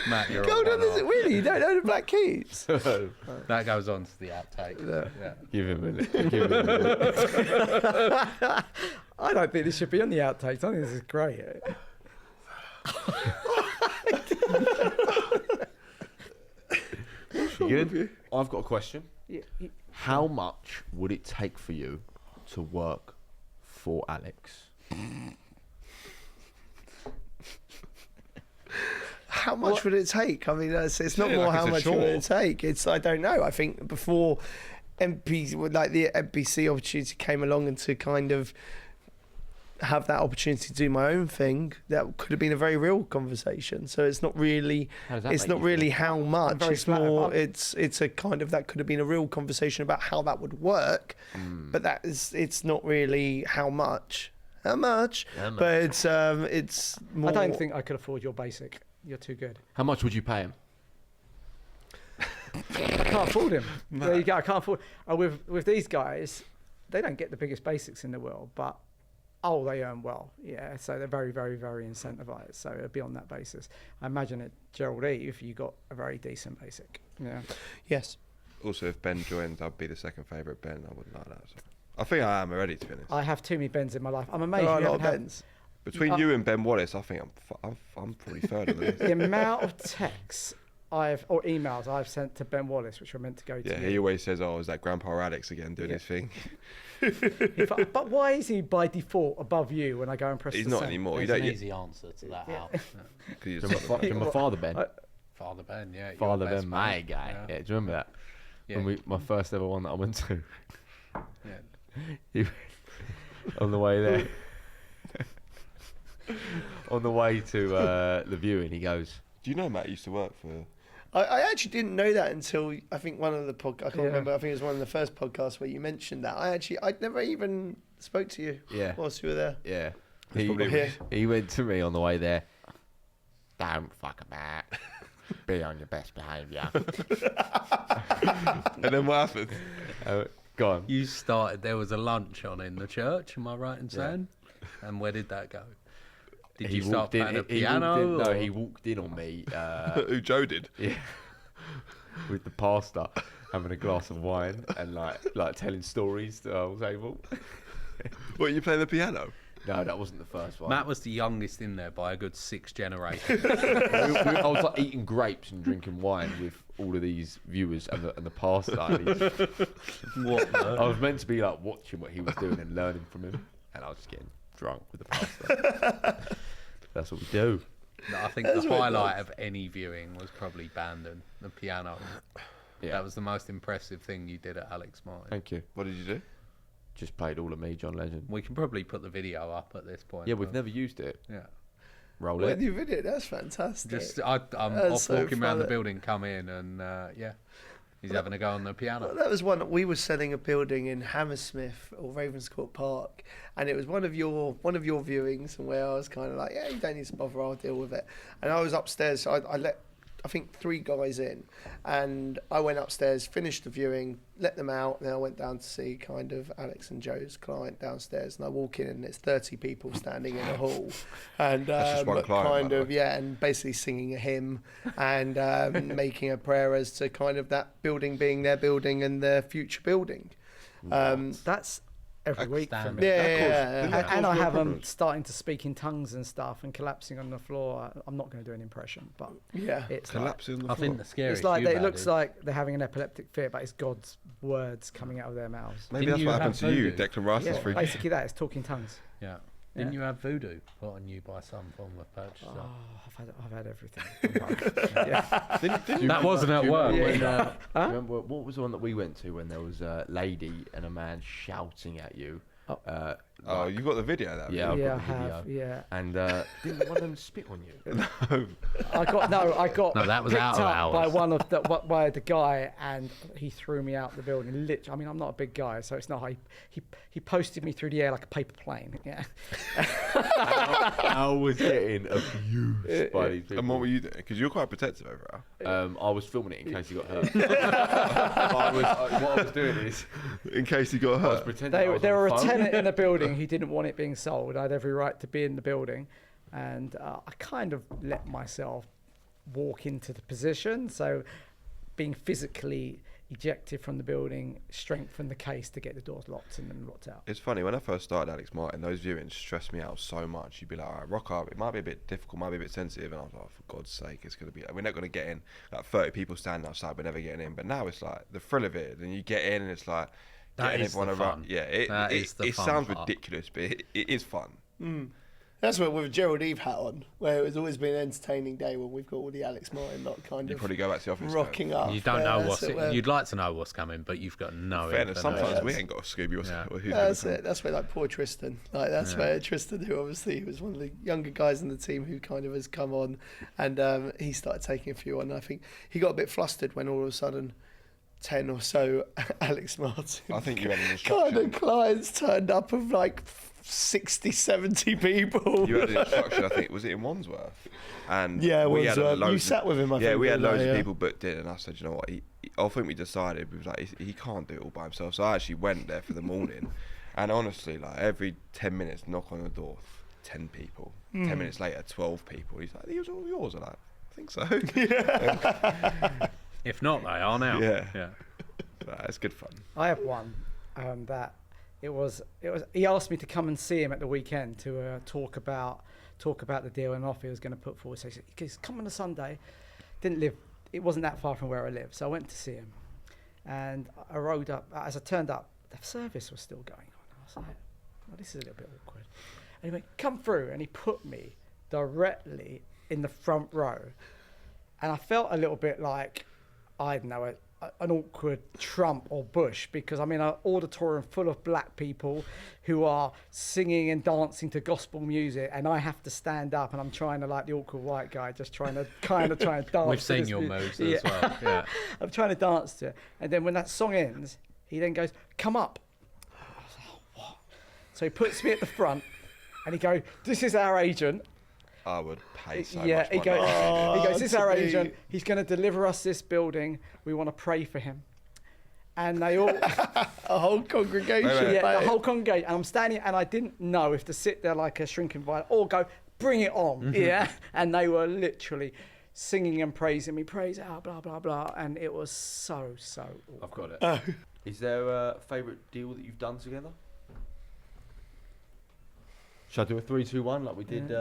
Speaker 5: Matt, you're
Speaker 2: Gold
Speaker 5: on
Speaker 2: on
Speaker 5: one
Speaker 2: the
Speaker 5: off.
Speaker 2: Really? You don't know the Black Keys?
Speaker 5: That goes on to the outtake. Yeah.
Speaker 1: Give him a minute. Give him a minute.
Speaker 3: I don't think this should be on the outtakes. I think this is great.
Speaker 1: You good? I've got a question.
Speaker 3: Yeah,
Speaker 1: How much would it take for you to work for Alex?
Speaker 2: How much would it take? I mean, it's not
Speaker 4: Yeah,
Speaker 2: more
Speaker 4: like
Speaker 2: how
Speaker 4: it's a
Speaker 2: much would it
Speaker 4: chore.
Speaker 2: take. It's I don't know. I think before the NPC opportunity came along and to kind of have that opportunity to do my own thing, that could have been a very real conversation. So it's not really,
Speaker 1: How does that
Speaker 2: it's
Speaker 1: make
Speaker 2: not
Speaker 1: you
Speaker 2: really
Speaker 1: feel?
Speaker 2: how much.
Speaker 3: very
Speaker 2: It's
Speaker 3: flattered.
Speaker 2: more, it's a kind of that could have been a real conversation about how that would work, but it's not really how much. How much?
Speaker 1: How much?
Speaker 2: But it's more.
Speaker 3: I don't think I could afford your basic. You're too good.
Speaker 1: How much would you pay him?
Speaker 3: I can't afford him. There you go. I can't afford. With these guys, they don't get the biggest basics in the world, but they earn well. Yeah, so they're very, very, very incentivized. So it'll be on that basis. I imagine at Gerald Eve, you got a very decent basic. Yeah.
Speaker 2: Yes.
Speaker 4: Also, if Ben joins, I'd be the second favourite Ben. I wouldn't like that. So. I think I am already, to be honest.
Speaker 3: I have too many Bens in my life. I'm amazed
Speaker 2: There are
Speaker 3: you
Speaker 2: a lot
Speaker 3: haven't
Speaker 2: of
Speaker 3: had
Speaker 2: Bens.
Speaker 4: Between you and Ben Wallace, I think I'm probably third on the list.
Speaker 3: the amount of texts or emails I've sent to Ben Wallace, which are meant to go to
Speaker 4: Yeah,
Speaker 3: you.
Speaker 4: he always says, "Oh, is that Grandpa Alex again doing
Speaker 3: Yeah.
Speaker 4: his thing?"
Speaker 3: But why is he by default above you when I go and press
Speaker 4: He's
Speaker 3: the
Speaker 4: not
Speaker 3: send?
Speaker 4: anymore. You
Speaker 5: There's
Speaker 4: don't.
Speaker 5: an easy answer to that. Al. Yeah.
Speaker 4: He's
Speaker 1: You're my father, Ben.
Speaker 5: Father Ben, yeah. your
Speaker 1: Father
Speaker 5: best
Speaker 1: Ben, my
Speaker 5: mate.
Speaker 1: guy.
Speaker 5: Yeah.
Speaker 1: Yeah, do you remember that?
Speaker 5: Yeah.
Speaker 1: When my first ever one that I went to.
Speaker 5: Yeah.
Speaker 1: He, on the way there. On the way to the viewing, he goes,
Speaker 4: Do you know Matt used to work for?
Speaker 2: I actually didn't know that until I think one of the podcasts. I can't
Speaker 3: Yeah.
Speaker 2: remember. I think it was one of the first podcasts where you mentioned that. I'd never even spoke to you
Speaker 1: Yeah.
Speaker 2: whilst you were there.
Speaker 1: yeah.
Speaker 2: Yeah.
Speaker 1: He went to me on the way there. Don't fuck about. Be on your best behaviour.
Speaker 4: And then what happened?
Speaker 1: Go on.
Speaker 5: You started, there was a lunch on in the church, am I right in saying? And where did that go? Did you start playing a piano?
Speaker 1: No,
Speaker 5: or-
Speaker 1: he walked in on me.
Speaker 4: Who Joe did?
Speaker 1: Yeah. with the pastor having a glass of wine and like telling stories to our table.
Speaker 4: What, you playing the piano?
Speaker 1: No, that wasn't the first one.
Speaker 5: Matt was the youngest in there by a good 6 generations.
Speaker 1: I was like eating grapes and drinking wine with all of these viewers and the pastor.
Speaker 5: What?
Speaker 1: I was meant to be like watching what he was doing and learning from him, and I was just getting drunk with the pastor. That's what we do.
Speaker 5: No, I think the highlight of any viewing was probably Bandon, the piano.
Speaker 1: Yeah.
Speaker 5: That was the most impressive thing you did at Alex Martin.
Speaker 1: Thank you.
Speaker 4: What did you do?
Speaker 1: Just played all of me, John Legend.
Speaker 5: We can probably put the video up at this point.
Speaker 1: Yeah, we've never used it.
Speaker 5: Yeah.
Speaker 1: Roll
Speaker 2: When
Speaker 1: it.
Speaker 2: you video, that's fantastic.
Speaker 5: Just I'm
Speaker 2: That's
Speaker 5: off
Speaker 2: so
Speaker 5: walking around the
Speaker 2: funny.
Speaker 5: building, come in, and yeah, he's having a go on the piano.
Speaker 2: Well, that was one. We were selling a building in Hammersmith or Ravenscourt Park, and it was one of your viewings, and where I was kind of like, yeah, you don't need to bother, I'll deal with it. And I was upstairs, so I let, I think, 3 guys in, and I went upstairs, finished the viewing, let them out, and then I went down to see kind of Alex and Joe's client downstairs, and I walk in and it's 30 people standing in a hall, and
Speaker 4: That's just one client,
Speaker 2: kind
Speaker 4: by the
Speaker 2: of
Speaker 4: way.
Speaker 2: yeah, and basically singing a hymn and making a prayer as to kind of that building being their building and their future building.
Speaker 3: That's every week for
Speaker 5: Standard.
Speaker 3: me.
Speaker 2: Yeah.
Speaker 3: And I
Speaker 4: no
Speaker 3: have them
Speaker 4: problems.
Speaker 3: starting to speak in tongues and stuff and collapsing on the floor. I'm not going to do an impression, but
Speaker 2: Yeah.
Speaker 3: it's like,
Speaker 4: Collapsing on the
Speaker 5: I
Speaker 4: floor.
Speaker 5: think the scariest.
Speaker 3: it's like
Speaker 5: you've
Speaker 3: it
Speaker 5: had
Speaker 3: looks
Speaker 5: is-
Speaker 3: like they're having an epileptic fit, but it's God's words coming out of their mouths.
Speaker 4: Maybe
Speaker 5: Didn't
Speaker 4: that's
Speaker 5: you
Speaker 4: what happened
Speaker 5: have
Speaker 4: to you,
Speaker 5: voodoo?
Speaker 4: Declan Rice's
Speaker 3: Yeah,
Speaker 4: free.
Speaker 3: basically that. It's talking tongues.
Speaker 5: Yeah. Didn't
Speaker 3: Yeah.
Speaker 5: you have voodoo put on you by some form of purchaser?
Speaker 3: Oh, I've had everything. yeah.
Speaker 5: That wasn't at work.
Speaker 1: When,
Speaker 3: Yeah.
Speaker 1: remember what was the one that we went to when there was a lady and a man shouting at you?
Speaker 4: Oh, you got the video of that?
Speaker 1: Yeah, I've
Speaker 3: Yeah,
Speaker 1: got
Speaker 3: I
Speaker 1: the video.
Speaker 3: have. Yeah.
Speaker 1: And didn't one of them spit on you?
Speaker 3: I got
Speaker 5: No, that was
Speaker 3: picked
Speaker 5: out of
Speaker 3: up by
Speaker 5: hours.
Speaker 3: one of the by the guy, and he threw me out the building. Literally, I mean, I'm not a big guy, so it's not. He posted me through the air like a paper plane. Yeah.
Speaker 1: I was getting abused by these people.
Speaker 4: And what were you doing? Because you're quite protective over her.
Speaker 1: I was filming it in case he got hurt. What I was doing is
Speaker 4: In case you got
Speaker 1: I was
Speaker 4: hurt.
Speaker 1: pretending I was
Speaker 3: There
Speaker 1: on
Speaker 3: were
Speaker 1: the
Speaker 3: a
Speaker 1: phone.
Speaker 3: tenant in the building who didn't want it being sold. I had every right to be in the building, and I kind of let myself walk into the position. So, being physically ejected from the building strengthened the case to get the doors locked and then locked out.
Speaker 4: It's funny, when I first started Alex Martin, those viewings stressed me out so much. You'd be like, all right, rock up. It might be a bit difficult, might be a bit sensitive. And I was like, for God's sake, it's going to be, we're not going to get in. Like 30 people standing outside, we're never getting in. But now it's like the thrill of it. And you get in and it's like,
Speaker 5: That
Speaker 4: getting
Speaker 5: is the
Speaker 4: everyone around.
Speaker 5: fun.
Speaker 4: Yeah,
Speaker 5: That is the
Speaker 4: it
Speaker 5: fun
Speaker 4: sounds
Speaker 5: part.
Speaker 4: ridiculous, but it is fun.
Speaker 2: That's what with a Gerald Eve hat on, where it's always been an entertaining day when we've got all the Alex Martin lot kind
Speaker 4: You
Speaker 2: of
Speaker 4: probably go back to the office.
Speaker 2: rocking up.
Speaker 5: You don't
Speaker 2: Yeah,
Speaker 5: know
Speaker 2: that's
Speaker 5: what's.
Speaker 2: it, where-
Speaker 5: You'd like to know what's coming, but you've got no
Speaker 4: Fairness,
Speaker 5: inclination.
Speaker 4: sometimes we ain't got a Scooby or
Speaker 5: Yeah.
Speaker 4: who's
Speaker 2: That's
Speaker 4: gonna
Speaker 2: it. That's where like poor Tristan. Like that's where Tristan, who obviously was one of the younger guys in the team, who kind of has come on, and he started taking a few on. I think he got a bit flustered when all of a sudden 10 or so Alex Martin
Speaker 4: I think you had an
Speaker 2: kind
Speaker 4: instruction.
Speaker 2: of clients turned up of like 60, 70 people.
Speaker 4: You had an instruction, I think, was it in Wandsworth? And
Speaker 2: Yeah,
Speaker 4: we had
Speaker 2: Wandsworth. You
Speaker 4: loads
Speaker 2: sat with him, I
Speaker 4: yeah,
Speaker 2: think,
Speaker 4: we had
Speaker 2: didn't
Speaker 4: loads
Speaker 2: I?
Speaker 4: of
Speaker 2: Yeah.
Speaker 4: people booked in, and I said, you know what? I think we decided, we was like, he can't do it all by himself. So I actually went there for the morning, and honestly, like every 10 minutes, knock on the door, 10 people. 10 minutes later, 12 people. He's like, these are all yours. I'm like, I think so.
Speaker 5: If not, they are now.
Speaker 4: Yeah.
Speaker 5: Yeah.
Speaker 4: It's good fun.
Speaker 3: I have one that it was. He asked me to come and see him at the weekend to talk about the deal and offer he was going to put forward. So he said, "Come on a Sunday." It wasn't that far from where I live, so I went to see him, and I rode up. As I turned up, the service was still going on. I was like, "Well, this is a little bit awkward." And he went, "Come through," and he put me directly in the front row, and I felt a little bit like, I don't know, an awkward Trump or Bush, because I'm in an auditorium full of black people who are singing and dancing to gospel music, and I have to stand up, and I'm trying to, like the awkward white guy, just trying to dance.
Speaker 5: We've
Speaker 3: to
Speaker 5: seen
Speaker 3: this
Speaker 5: your
Speaker 3: music.
Speaker 5: moves as well. Yeah.
Speaker 3: I'm trying to dance to it, and then when that song ends, he then goes, "Come up." I was like, "Oh, what?" So he puts me at the front, and he goes, "This is our agent."
Speaker 4: I would pay so
Speaker 3: Yeah,
Speaker 4: much
Speaker 3: he
Speaker 4: money.
Speaker 3: goes, "This is our
Speaker 2: to me.
Speaker 3: agent. He's going to deliver us this building. We want to pray for him." And they all,
Speaker 2: A whole congregation.
Speaker 4: Wait.
Speaker 3: yeah, the
Speaker 2: mate.
Speaker 3: whole congregation. And I'm standing, and I didn't know if to sit there like a shrinking violet or go, "Bring it on," yeah. And they were literally singing and praising me, praise out, blah, blah, blah. And it was so awkward.
Speaker 1: I've got it. Is there a favourite deal that you've done together? Should I do a 3, 2, 1 like we did?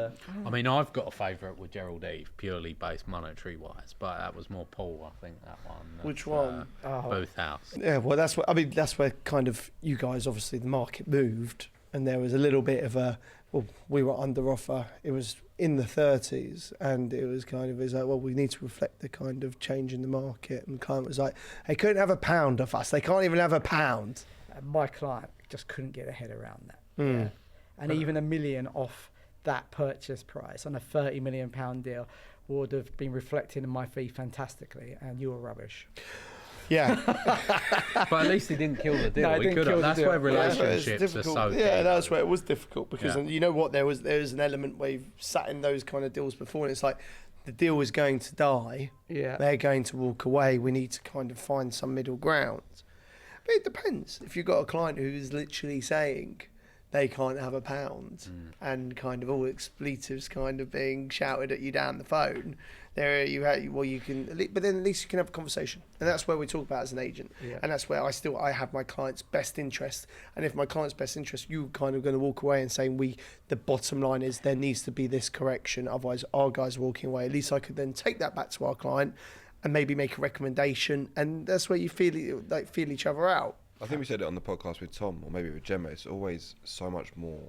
Speaker 5: I mean, I've got a favourite with Gerald Eve, purely based monetary-wise, but that was more Paul, I think, that one.
Speaker 2: Which one?
Speaker 5: Booth House.
Speaker 2: Yeah, well, that's what I mean. That's where kind of you guys, obviously, the market moved, and there was a little bit of a. Well, we were under offer. It was in the 30s, and it was kind of like, well, we need to reflect the kind of change in the market. And the client was like, they couldn't have a pound off us. They can't even have a pound.
Speaker 3: And my client just couldn't get a head around that.
Speaker 2: Mm.
Speaker 3: Yeah. And even $1 million off that purchase price on a £30 million deal would have been reflected in my fee fantastically, and you were rubbish.
Speaker 2: Yeah.
Speaker 5: But at least he didn't kill the deal.
Speaker 3: No, he didn't
Speaker 5: could
Speaker 3: kill
Speaker 5: have.
Speaker 3: the
Speaker 5: That's
Speaker 3: deal.
Speaker 5: where
Speaker 2: That's where
Speaker 5: relationships
Speaker 2: it's
Speaker 5: are
Speaker 2: difficult.
Speaker 5: so
Speaker 2: Yeah,
Speaker 5: key.
Speaker 2: that's where it was difficult because
Speaker 5: Yeah.
Speaker 2: you know what, there was an element where you've sat in those kind of deals before, and it's like the deal is going to die.
Speaker 3: Yeah.
Speaker 2: They're going to walk away. We need to kind of find some middle ground. But it depends. If you've got a client who is literally saying they can't have a pound and kind of all expletives kind of being shouted at you down the phone, there you have, well, you can, but then at least you can have a conversation, and that's where we talk about as an agent.
Speaker 3: Yeah.
Speaker 2: And that's where I have my client's best interest, and if my client's best interest, you kind of going to walk away and saying the bottom line is there needs to be this correction, otherwise our guys are walking away. At least I could then take that back to our client and maybe make a recommendation, and that's where you feel each other out.
Speaker 4: I think we said it on the podcast with Tom, or maybe with Gemma. It's always so much more,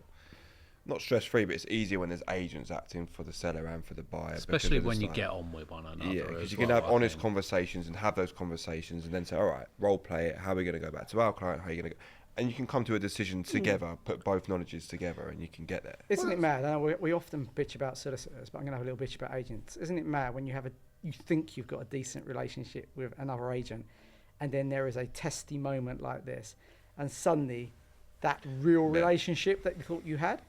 Speaker 4: not stress-free, but it's easier when there's agents acting for the seller and for the buyer.
Speaker 5: Especially
Speaker 4: because
Speaker 5: when you
Speaker 4: like,
Speaker 5: get on with one another.
Speaker 4: yeah, because
Speaker 5: as
Speaker 4: you can
Speaker 5: well,
Speaker 4: have
Speaker 5: I
Speaker 4: honest
Speaker 5: think.
Speaker 4: conversations and have those conversations, and then say, all right, role play it. How are we going to go back to our client? How are you going to go? And you can come to a decision together, put both knowledges together, and you can get there.
Speaker 3: Isn't it mad? I know we often bitch about solicitors, but I'm going to have a little bitch about agents. Isn't it mad when you think you've got a decent relationship with another agent, and then there is a testy moment like this, and suddenly that real relationship that you thought you had,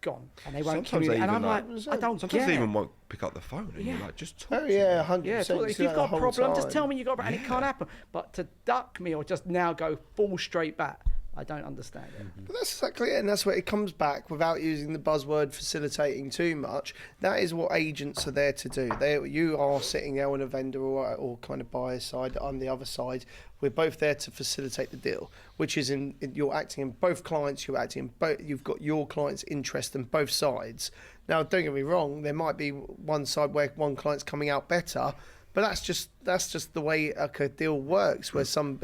Speaker 3: gone, and they won't
Speaker 4: Sometimes they
Speaker 3: communicate. And I'm
Speaker 4: even
Speaker 3: like, I don't
Speaker 4: Sometimes
Speaker 3: get
Speaker 4: they
Speaker 3: it.
Speaker 4: even won't pick up the phone, and you're like, just talk.
Speaker 2: Oh
Speaker 4: to
Speaker 2: yeah,
Speaker 4: me.
Speaker 2: 100%.
Speaker 3: Yeah,
Speaker 2: you
Speaker 3: if
Speaker 2: see
Speaker 3: you've
Speaker 2: that
Speaker 3: got
Speaker 2: the
Speaker 3: a
Speaker 2: whole
Speaker 3: problem, just
Speaker 2: time.
Speaker 3: tell me you got a problem, and it can't happen. But to duck me or just now go full straight back, I don't understand it.
Speaker 2: But that's exactly it, and that's where it comes back without using the buzzword facilitating too much. That is what agents are there to do. You are sitting there on a vendor or kind of buyer side, on the other side. We're both there to facilitate the deal, which is you're acting in both clients. You're acting in both. You've got your client's interest in both sides. Now, don't get me wrong. There might be one side where one client's coming out better. But that's just the way a deal works. And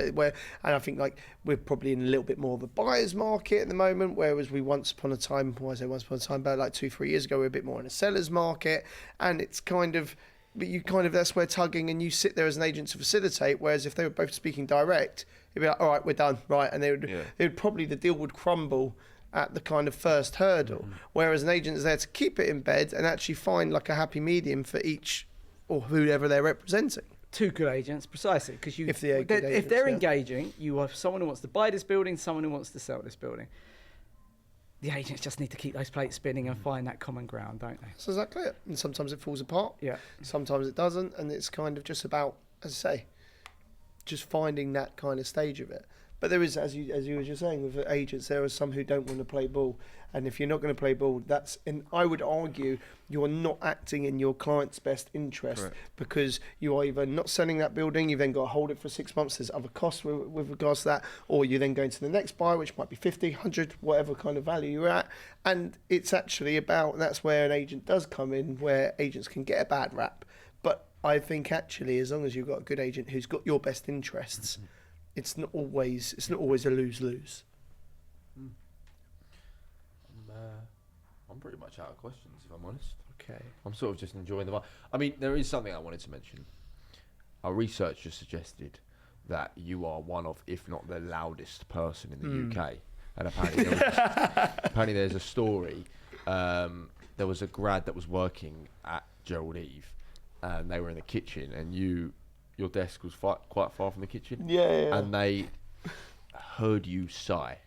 Speaker 2: I think like we're probably in a little bit more of a buyer's market at the moment, whereas we once upon a time, about like 2-3 years ago, we were a bit more in a seller's market, and it's kind of. But that's where tugging, and you sit there as an agent to facilitate. Whereas if they were both speaking direct, it'd be like, all right, we're done, right, and the deal would crumble at the kind of first hurdle. Whereas an agent is there to keep it in bed and actually find like a happy medium for each or whoever they're representing.
Speaker 3: Two good agents, precisely, because
Speaker 2: If they're good
Speaker 3: if they're
Speaker 2: agents, yeah.
Speaker 3: engaging, you have someone who wants to buy this building, someone who wants to sell this building. The agents just need to keep those plates spinning and find that common ground, don't they?
Speaker 2: That's exactly it. And sometimes it falls apart.
Speaker 3: Yeah.
Speaker 2: Sometimes it doesn't, and it's kind of just about, as I say, just finding that kind of stage of it. But there is, as you were just saying, with agents, there are some who don't want to play ball, and if you're not going to play ball, I would argue you're not acting in your client's best interest.
Speaker 4: Correct.
Speaker 2: Because you are either not selling that building, you've then got to hold it for 6 months. There's other costs with regards to that, or you're then going to the next buyer, which might be 50, 100, whatever kind of value you're at, and it's actually about. That's where an agent does come in, where agents can get a bad rap, but I think actually, as long as you've got a good agent who's got your best interests. It's not always a lose-lose.
Speaker 1: I'm pretty much out of questions, if I'm honest.
Speaker 3: Okay.
Speaker 1: I'm sort of just enjoying the vibe. I mean, there is something I wanted to mention. Our research just suggested that you are one of, if not the loudest person in the UK. And apparently there's a story. There was a grad that was working at Gerald Eve, and they were in the kitchen, and your desk was quite far from the kitchen.
Speaker 2: Yeah.
Speaker 1: And they heard you sigh.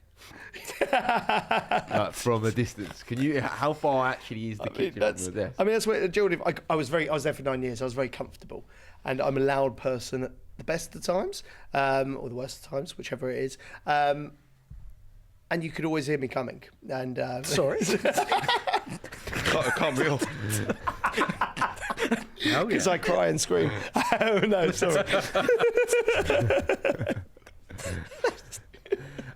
Speaker 1: From a distance. How far actually is the kitchen from your desk?
Speaker 2: I mean, that's where Gerald. I was there for 9 years. I was very comfortable, and I'm a loud person at the best of times, or the worst of times, whichever it is. And you could always hear me coming. And
Speaker 3: Sorry.
Speaker 4: Can't reel.
Speaker 5: Oh,
Speaker 2: because
Speaker 5: yeah.
Speaker 2: I cry and scream. Oh no, sorry.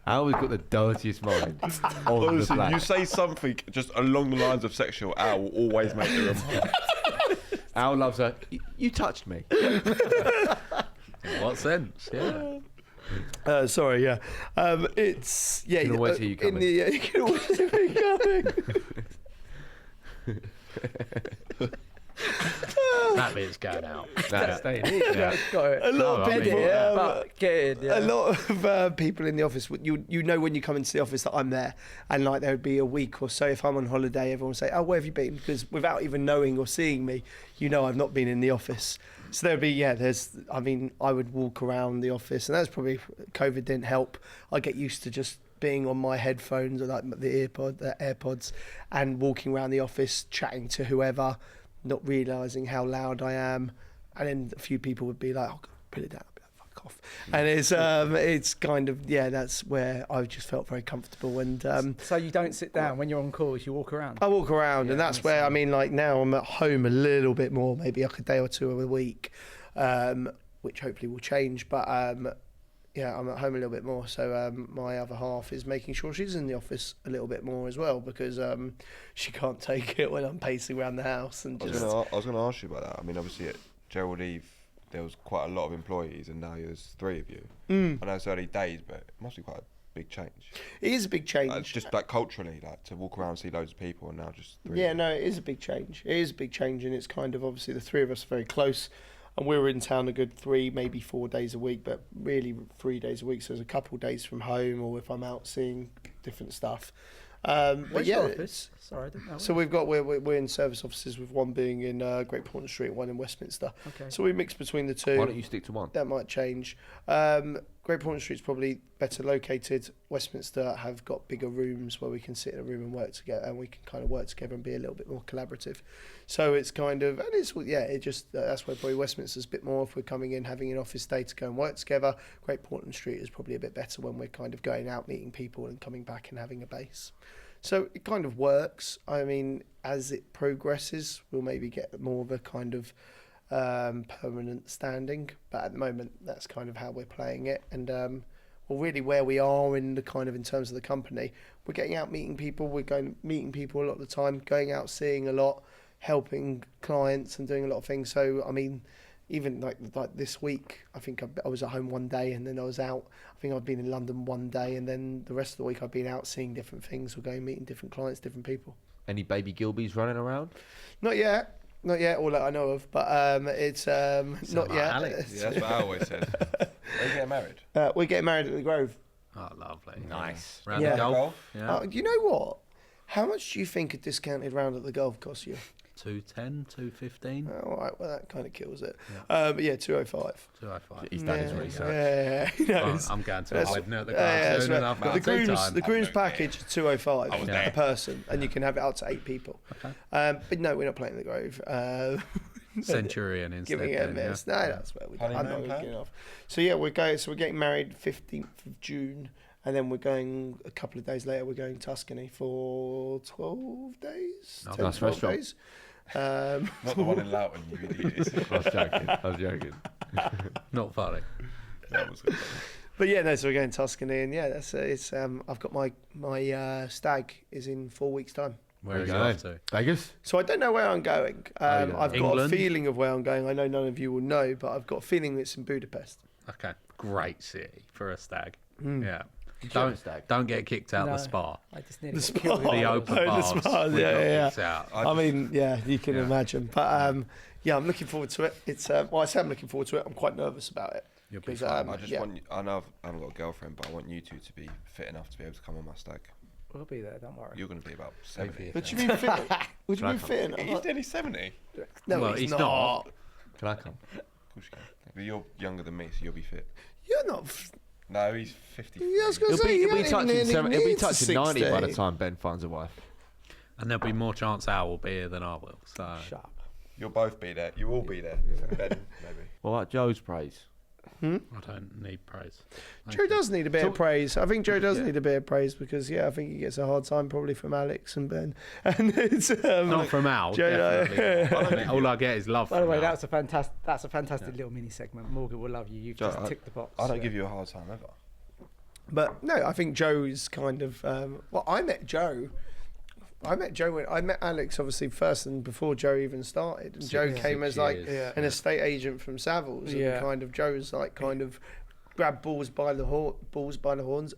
Speaker 1: Al has got the dirtiest mind on the
Speaker 4: Honestly,
Speaker 1: planet.
Speaker 4: you say something just along the lines of sexual, Al will always make the remark.
Speaker 1: Al loves her. You touched me.
Speaker 5: In what sense? Yeah.
Speaker 2: Sorry, yeah. It's yeah.
Speaker 1: You can always hear you coming.
Speaker 2: You can always hear me coming.
Speaker 5: That bit's going out.
Speaker 1: Nah.
Speaker 3: Staying in.
Speaker 5: Yeah.
Speaker 3: Got it.
Speaker 2: A lot of
Speaker 5: I mean,
Speaker 2: people.
Speaker 5: yeah.
Speaker 3: But get in, yeah.
Speaker 2: A lot of people in the office, you know when you come into the office that I'm there, and like there would be a week or so if I'm on holiday, everyone will say, "Oh, where have you been?" Because without even knowing or seeing me, you know I've not been in the office. So there'd be I would walk around the office, and that's probably COVID didn't help. I get used to just being on my headphones or like the AirPods, and walking around the office chatting to whoever, not realising how loud I am, and then a few people would be like, "Oh, God, put it down." I'd be like, "Fuck off." And it's kind of that's where I just felt very comfortable. And
Speaker 3: So you don't sit down when you're on calls, you walk around.
Speaker 2: I walk around,
Speaker 3: Yeah,
Speaker 2: and that's where like now I'm at home a little bit more, maybe like a day or two a week, which hopefully will change. But yeah, I'm at home a little bit more. So my other half is making sure she's in the office a little bit more as well, because she can't take it when I'm pacing around the house and
Speaker 4: I
Speaker 2: just.
Speaker 4: was going to ask you about that. I mean, obviously at Gerald Eve, there was quite a lot of employees, and now there's 3 of you. I know it's early days, but it must be quite a big change.
Speaker 2: It is a big change.
Speaker 4: Like, just like culturally, like to walk around and see loads of people, and now just 3.
Speaker 2: Yeah, no, it is a big change. It is a big change, and it's kind of obviously the 3 of us are very close, and we're in town a good 3, maybe 4 days a week, but really 3 days a week. So there's a couple of days from home, or if I'm out seeing different stuff. But
Speaker 3: Where's
Speaker 2: yeah,
Speaker 3: your office? Sorry, I didn't know.
Speaker 2: so we're in service offices, with one being in Great Portland Street, and one in Westminster.
Speaker 3: Okay.
Speaker 2: So we mix between the two.
Speaker 1: Why don't you stick to one?
Speaker 2: That might change. Great Portland Street's probably better located. Westminster have got bigger rooms where we can sit in a room and work together, and we can kind of work together and be a little bit more collaborative. So it's kind of, and it's it just that's where probably Westminster's a bit more. If we're coming in having an office day to go and work together, Great Portland Street is probably a bit better when we're kind of going out meeting people and coming back and having a base. So it kind of works. I mean, as it progresses, we'll maybe get more of a kind of permanent standing, but at the moment that's kind of how we're playing it. And well, really where we are in the kind of in terms of the company, we're getting out meeting people, we're going meeting people a lot of the time, going out seeing a lot, helping clients and doing a lot of things. So I mean, even like this week, I think I was at home one day, and then I was out. I think I've been in London one day, and then the rest of the week I've been out seeing different things, or going meeting different clients, different people.
Speaker 1: Any baby Gilbeys running around?
Speaker 2: Not yet, all that I know of, but it's not
Speaker 5: like
Speaker 2: yet.
Speaker 5: Alex.
Speaker 4: Yeah, that's what I always said. Are you getting married?
Speaker 2: We're getting married at the Grove.
Speaker 5: Oh, lovely.
Speaker 1: Nice.
Speaker 5: Round
Speaker 2: Yeah.
Speaker 5: the golf. Yeah.
Speaker 2: You know what? How much do you think a discounted round at the golf costs you?
Speaker 5: 210, 215,
Speaker 2: All right, well that kind of kills it. But yeah, 205.
Speaker 5: 205.
Speaker 1: He's done his
Speaker 2: Yeah,
Speaker 1: research.
Speaker 2: yeah. You know,
Speaker 5: Well,
Speaker 2: it's-
Speaker 5: I'm going to a
Speaker 2: that's-
Speaker 5: wedding at the
Speaker 2: yeah,
Speaker 5: golf
Speaker 2: that's
Speaker 5: soon, and
Speaker 2: right.
Speaker 5: I've got
Speaker 2: the
Speaker 5: tea
Speaker 2: groom's
Speaker 5: time.
Speaker 2: the groom's package is 205
Speaker 4: I was
Speaker 2: a
Speaker 4: there.
Speaker 2: person, and you can have it up to 8 people.
Speaker 5: Okay.
Speaker 2: But no, we're not playing the Grove.
Speaker 5: Centurion instead.
Speaker 2: Giving it a
Speaker 5: then,
Speaker 2: miss.
Speaker 5: yeah.
Speaker 2: No, that's where we. I'm not
Speaker 4: Honeymoon
Speaker 2: looking
Speaker 4: plan?
Speaker 2: off. So yeah, we're going. So we're getting married 15th of June, and then we're going a couple of days later. We're going Tuscany for 12 days.
Speaker 5: Oh,
Speaker 2: 10,
Speaker 1: nice
Speaker 2: 12
Speaker 1: restaurant.
Speaker 2: days.
Speaker 4: Not the one in Loughton, you idiot.
Speaker 1: I was joking.
Speaker 5: Not funny.
Speaker 4: That was good.
Speaker 2: But yeah, no. So we're going Tuscany, and yeah, that's it's. I've got my stag is in 4 weeks' time.
Speaker 5: Where are you
Speaker 1: going?
Speaker 5: off to?
Speaker 1: Vegas?
Speaker 2: So I don't know where I'm going.
Speaker 1: you don't know.
Speaker 2: I've got a
Speaker 5: England?
Speaker 2: feeling of where I'm going. I know none of you will know, but I've got a feeling it's in Budapest.
Speaker 5: Okay. Great city for a stag.
Speaker 2: Hmm.
Speaker 5: Yeah.
Speaker 1: you have a stag?
Speaker 5: Don't get kicked out
Speaker 3: No.
Speaker 5: the spa.
Speaker 3: I just nearly
Speaker 2: The
Speaker 3: got killed
Speaker 2: spa.
Speaker 3: with
Speaker 5: The
Speaker 3: it.
Speaker 5: open
Speaker 2: Oh, the
Speaker 5: bars.
Speaker 2: spas,
Speaker 5: we
Speaker 2: yeah,
Speaker 5: got
Speaker 2: yeah.
Speaker 5: kicked out.
Speaker 2: I mean, yeah, you can
Speaker 5: Yeah.
Speaker 2: imagine. But yeah, I'm looking forward to it. It's well, I say I'm looking forward to it. I'm quite nervous about it.
Speaker 5: You'll be
Speaker 2: 'Cause,
Speaker 5: fine.
Speaker 4: I just
Speaker 2: yeah.
Speaker 4: want. I know I haven't got a girlfriend, but I want you two to be fit enough to be able to come on my stag.
Speaker 3: We'll be there, don't worry.
Speaker 4: You're going to be about 70.
Speaker 2: What do you mean fit? What do you mean fit?
Speaker 4: He's nearly 70.
Speaker 2: No,
Speaker 5: Well,
Speaker 2: he's
Speaker 5: he's
Speaker 2: not.
Speaker 5: not.
Speaker 1: Can I come?
Speaker 4: Of course you can. But you're younger than me, so you'll be fit.
Speaker 2: You're not.
Speaker 4: No, he's 50.
Speaker 2: Yeah, I was gonna
Speaker 1: He'll
Speaker 2: say,
Speaker 1: be,
Speaker 2: you
Speaker 1: he'll be
Speaker 2: don't
Speaker 1: touching,
Speaker 2: even
Speaker 1: he'll be
Speaker 2: need
Speaker 1: touching 90 by the
Speaker 2: 60.
Speaker 1: time Ben finds a wife.
Speaker 5: And there'll be more chance Al will be here than I will. So
Speaker 3: Shut up.
Speaker 4: You'll both be there. You will be there. Ben, maybe.
Speaker 1: What about Joe's praise?
Speaker 5: I don't need praise.
Speaker 2: Joe does need a bit of praise. I think Joe does
Speaker 1: Yeah.
Speaker 2: need a bit of praise because, I think he gets a hard time probably from Alex and Ben. And it's
Speaker 5: Not from Al.
Speaker 2: Joe,
Speaker 5: Definitely. All I get is love.
Speaker 3: By the
Speaker 5: from
Speaker 3: way,
Speaker 5: Al.
Speaker 3: that's a fantastic little mini segment. Morgan will love you. You've
Speaker 4: Joe,
Speaker 3: just ticked the box.
Speaker 4: I don't give you a hard time ever.
Speaker 2: But no, I think Joe's kind of. I met Joe. When I met Alex obviously first and before Joe even started, and Joe came as like an estate agent from Savills, and kind of Joe's like kind of grabbed bull by the horns,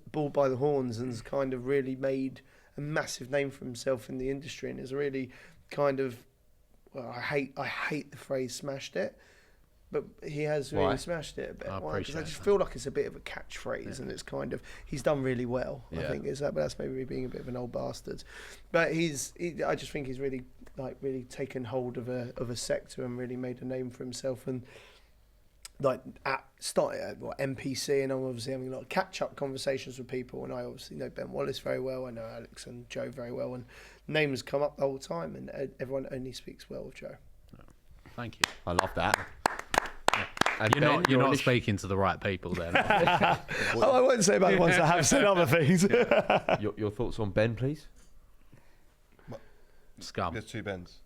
Speaker 2: and has kind of really made a massive name for himself in the industry, and is really kind of. Well, I hate the phrase "smashed it," but he has really
Speaker 1: Why?
Speaker 2: smashed it a bit.
Speaker 5: I
Speaker 2: Why? 'Cause
Speaker 5: appreciate
Speaker 2: I just
Speaker 5: that.
Speaker 2: feel like it's a bit of a catchphrase, and it's kind of he's done really well. I
Speaker 1: Yeah.
Speaker 2: think is that, but that's maybe me being a bit of an old bastard. But I just think he's really taken hold of a sector and really made a name for himself. And started at MPC, and I'm obviously having a lot of catch-up conversations with people, and I obviously know Ben Wallace very well, I know Alex and Joe very well, and names come up the whole time, and everyone only speaks well of Joe.
Speaker 5: Thank you.
Speaker 1: I love that. And
Speaker 5: You're
Speaker 1: Ben,
Speaker 5: not speaking to the right people then.
Speaker 2: I won't say about the ones that have said other things.
Speaker 1: your thoughts on Ben, please?
Speaker 5: Scum.
Speaker 4: There's two Bens.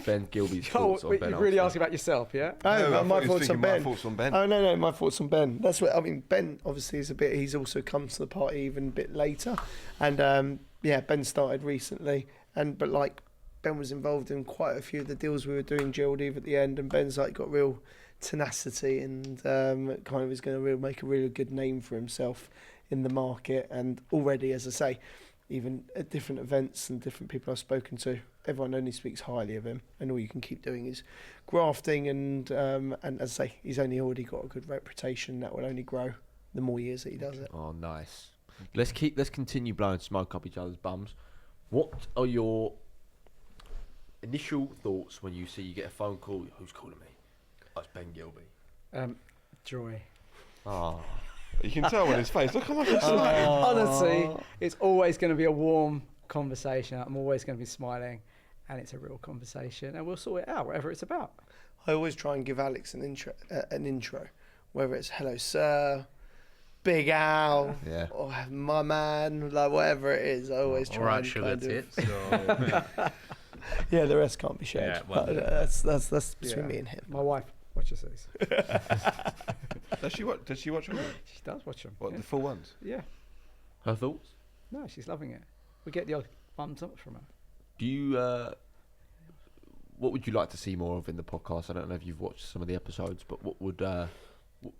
Speaker 1: Ben Gilbey's
Speaker 3: Oh,
Speaker 1: thoughts on
Speaker 3: wait,
Speaker 1: Ben.
Speaker 3: you're really
Speaker 1: Armstrong.
Speaker 3: asking about yourself, yeah?
Speaker 2: Oh,
Speaker 4: No, I thought
Speaker 2: my
Speaker 4: he was
Speaker 2: thoughts on
Speaker 4: thinking my
Speaker 2: Ben.
Speaker 4: thoughts on Ben.
Speaker 2: Oh no, my thoughts on Ben. That's what I mean. Ben obviously is a bit. He's also come to the party even a bit later, and Ben started recently, but like Ben was involved in quite a few of the deals we were doing. Gerald Eve at the end, and Ben's like got real tenacity and kind of is going to make a really good name for himself in the market. And already, as I say, even at different events and different people I've spoken to, everyone only speaks highly of him, and all you can keep doing is grafting. And as I say, he's only already got a good reputation that will only grow the more years that he does it.
Speaker 1: Oh, nice. Let's continue blowing smoke up each other's bums. What are your initial thoughts when you get a phone call? Who's calling me? Oh, it's Ben Gilbey.
Speaker 3: Joy.
Speaker 1: Oh,
Speaker 4: You can tell on his face. Look how much it's
Speaker 3: Honestly, it's always going to be a warm conversation. I'm always going to be smiling, and it's a real conversation, and we'll sort it out, whatever it's about.
Speaker 2: I always try and give Alex an intro, whether it's hello sir, Big Al,
Speaker 1: Yeah.
Speaker 2: or my man, like whatever it is. I always try.
Speaker 5: All right,
Speaker 2: and
Speaker 5: sugar
Speaker 2: kind of-
Speaker 5: tits. Or,
Speaker 2: Yeah, the rest can't be shared.
Speaker 5: Yeah, well,
Speaker 2: But, that's between
Speaker 3: Yeah.
Speaker 2: me and him.
Speaker 3: My wife watches these.
Speaker 4: Does she watch them?
Speaker 3: She does watch them.
Speaker 4: What,
Speaker 3: yeah.
Speaker 4: the full ones?
Speaker 3: Yeah.
Speaker 1: her thoughts?
Speaker 3: No, she's loving it. We get the odd thumbs up from her.
Speaker 1: Do you? What would you like to see more of in the podcast? I don't know if you've watched some of the episodes, but what would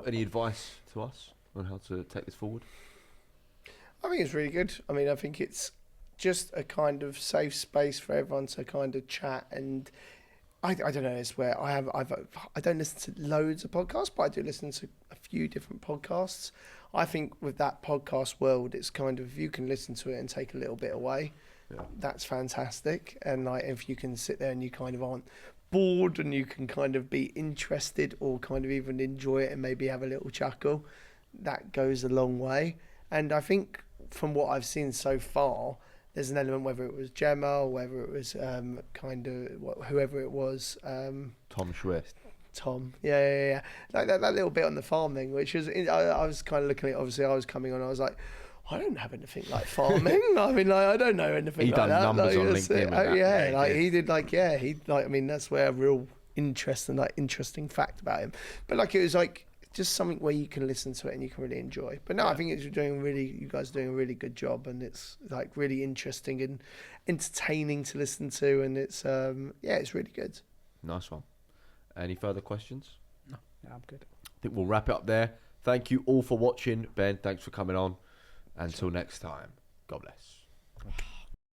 Speaker 1: any advice to us on how to take this forward?
Speaker 2: I think it's really good. I mean, I think it's just a kind of safe space for everyone to kind of chat. And I don't know, it's where I don't listen to loads of podcasts, but I do listen to a few different podcasts. I think with that podcast world, it's kind of, you can listen to it and take a little bit away.
Speaker 1: Yeah.
Speaker 2: That's fantastic. And like, if you can sit there and you kind of aren't bored, and you can kind of be interested or kind of even enjoy it and maybe have a little chuckle, that goes a long way. And I think from what I've seen so far, there's an element, whether it was Gemma or whether it was whoever it was,
Speaker 1: Tom Schwift.
Speaker 2: Tom, yeah, like that little bit on the farm thing, which was I was kind of looking at. Obviously, I was coming on. I was like, I don't have anything like farming. I mean, like, I don't know anything
Speaker 1: He
Speaker 2: like
Speaker 1: done
Speaker 2: that.
Speaker 1: numbers
Speaker 2: like,
Speaker 1: on
Speaker 2: that's
Speaker 1: LinkedIn
Speaker 2: it.
Speaker 1: with that.
Speaker 2: Yeah,
Speaker 1: Yeah, he
Speaker 2: like
Speaker 1: did.
Speaker 2: he did. Like, yeah, he like. I mean, that's where a real interesting fact about him. But like, it was like just something where you can listen to it and you can really enjoy. But no, I think you guys are doing a really good job, and it's like really interesting and entertaining to listen to, and it's it's really good.
Speaker 1: Nice one. Any further questions?
Speaker 3: Yeah, I'm good.
Speaker 1: I think we'll wrap it up there. Thank you all for watching. Ben, thanks for coming on. Until next time, God bless.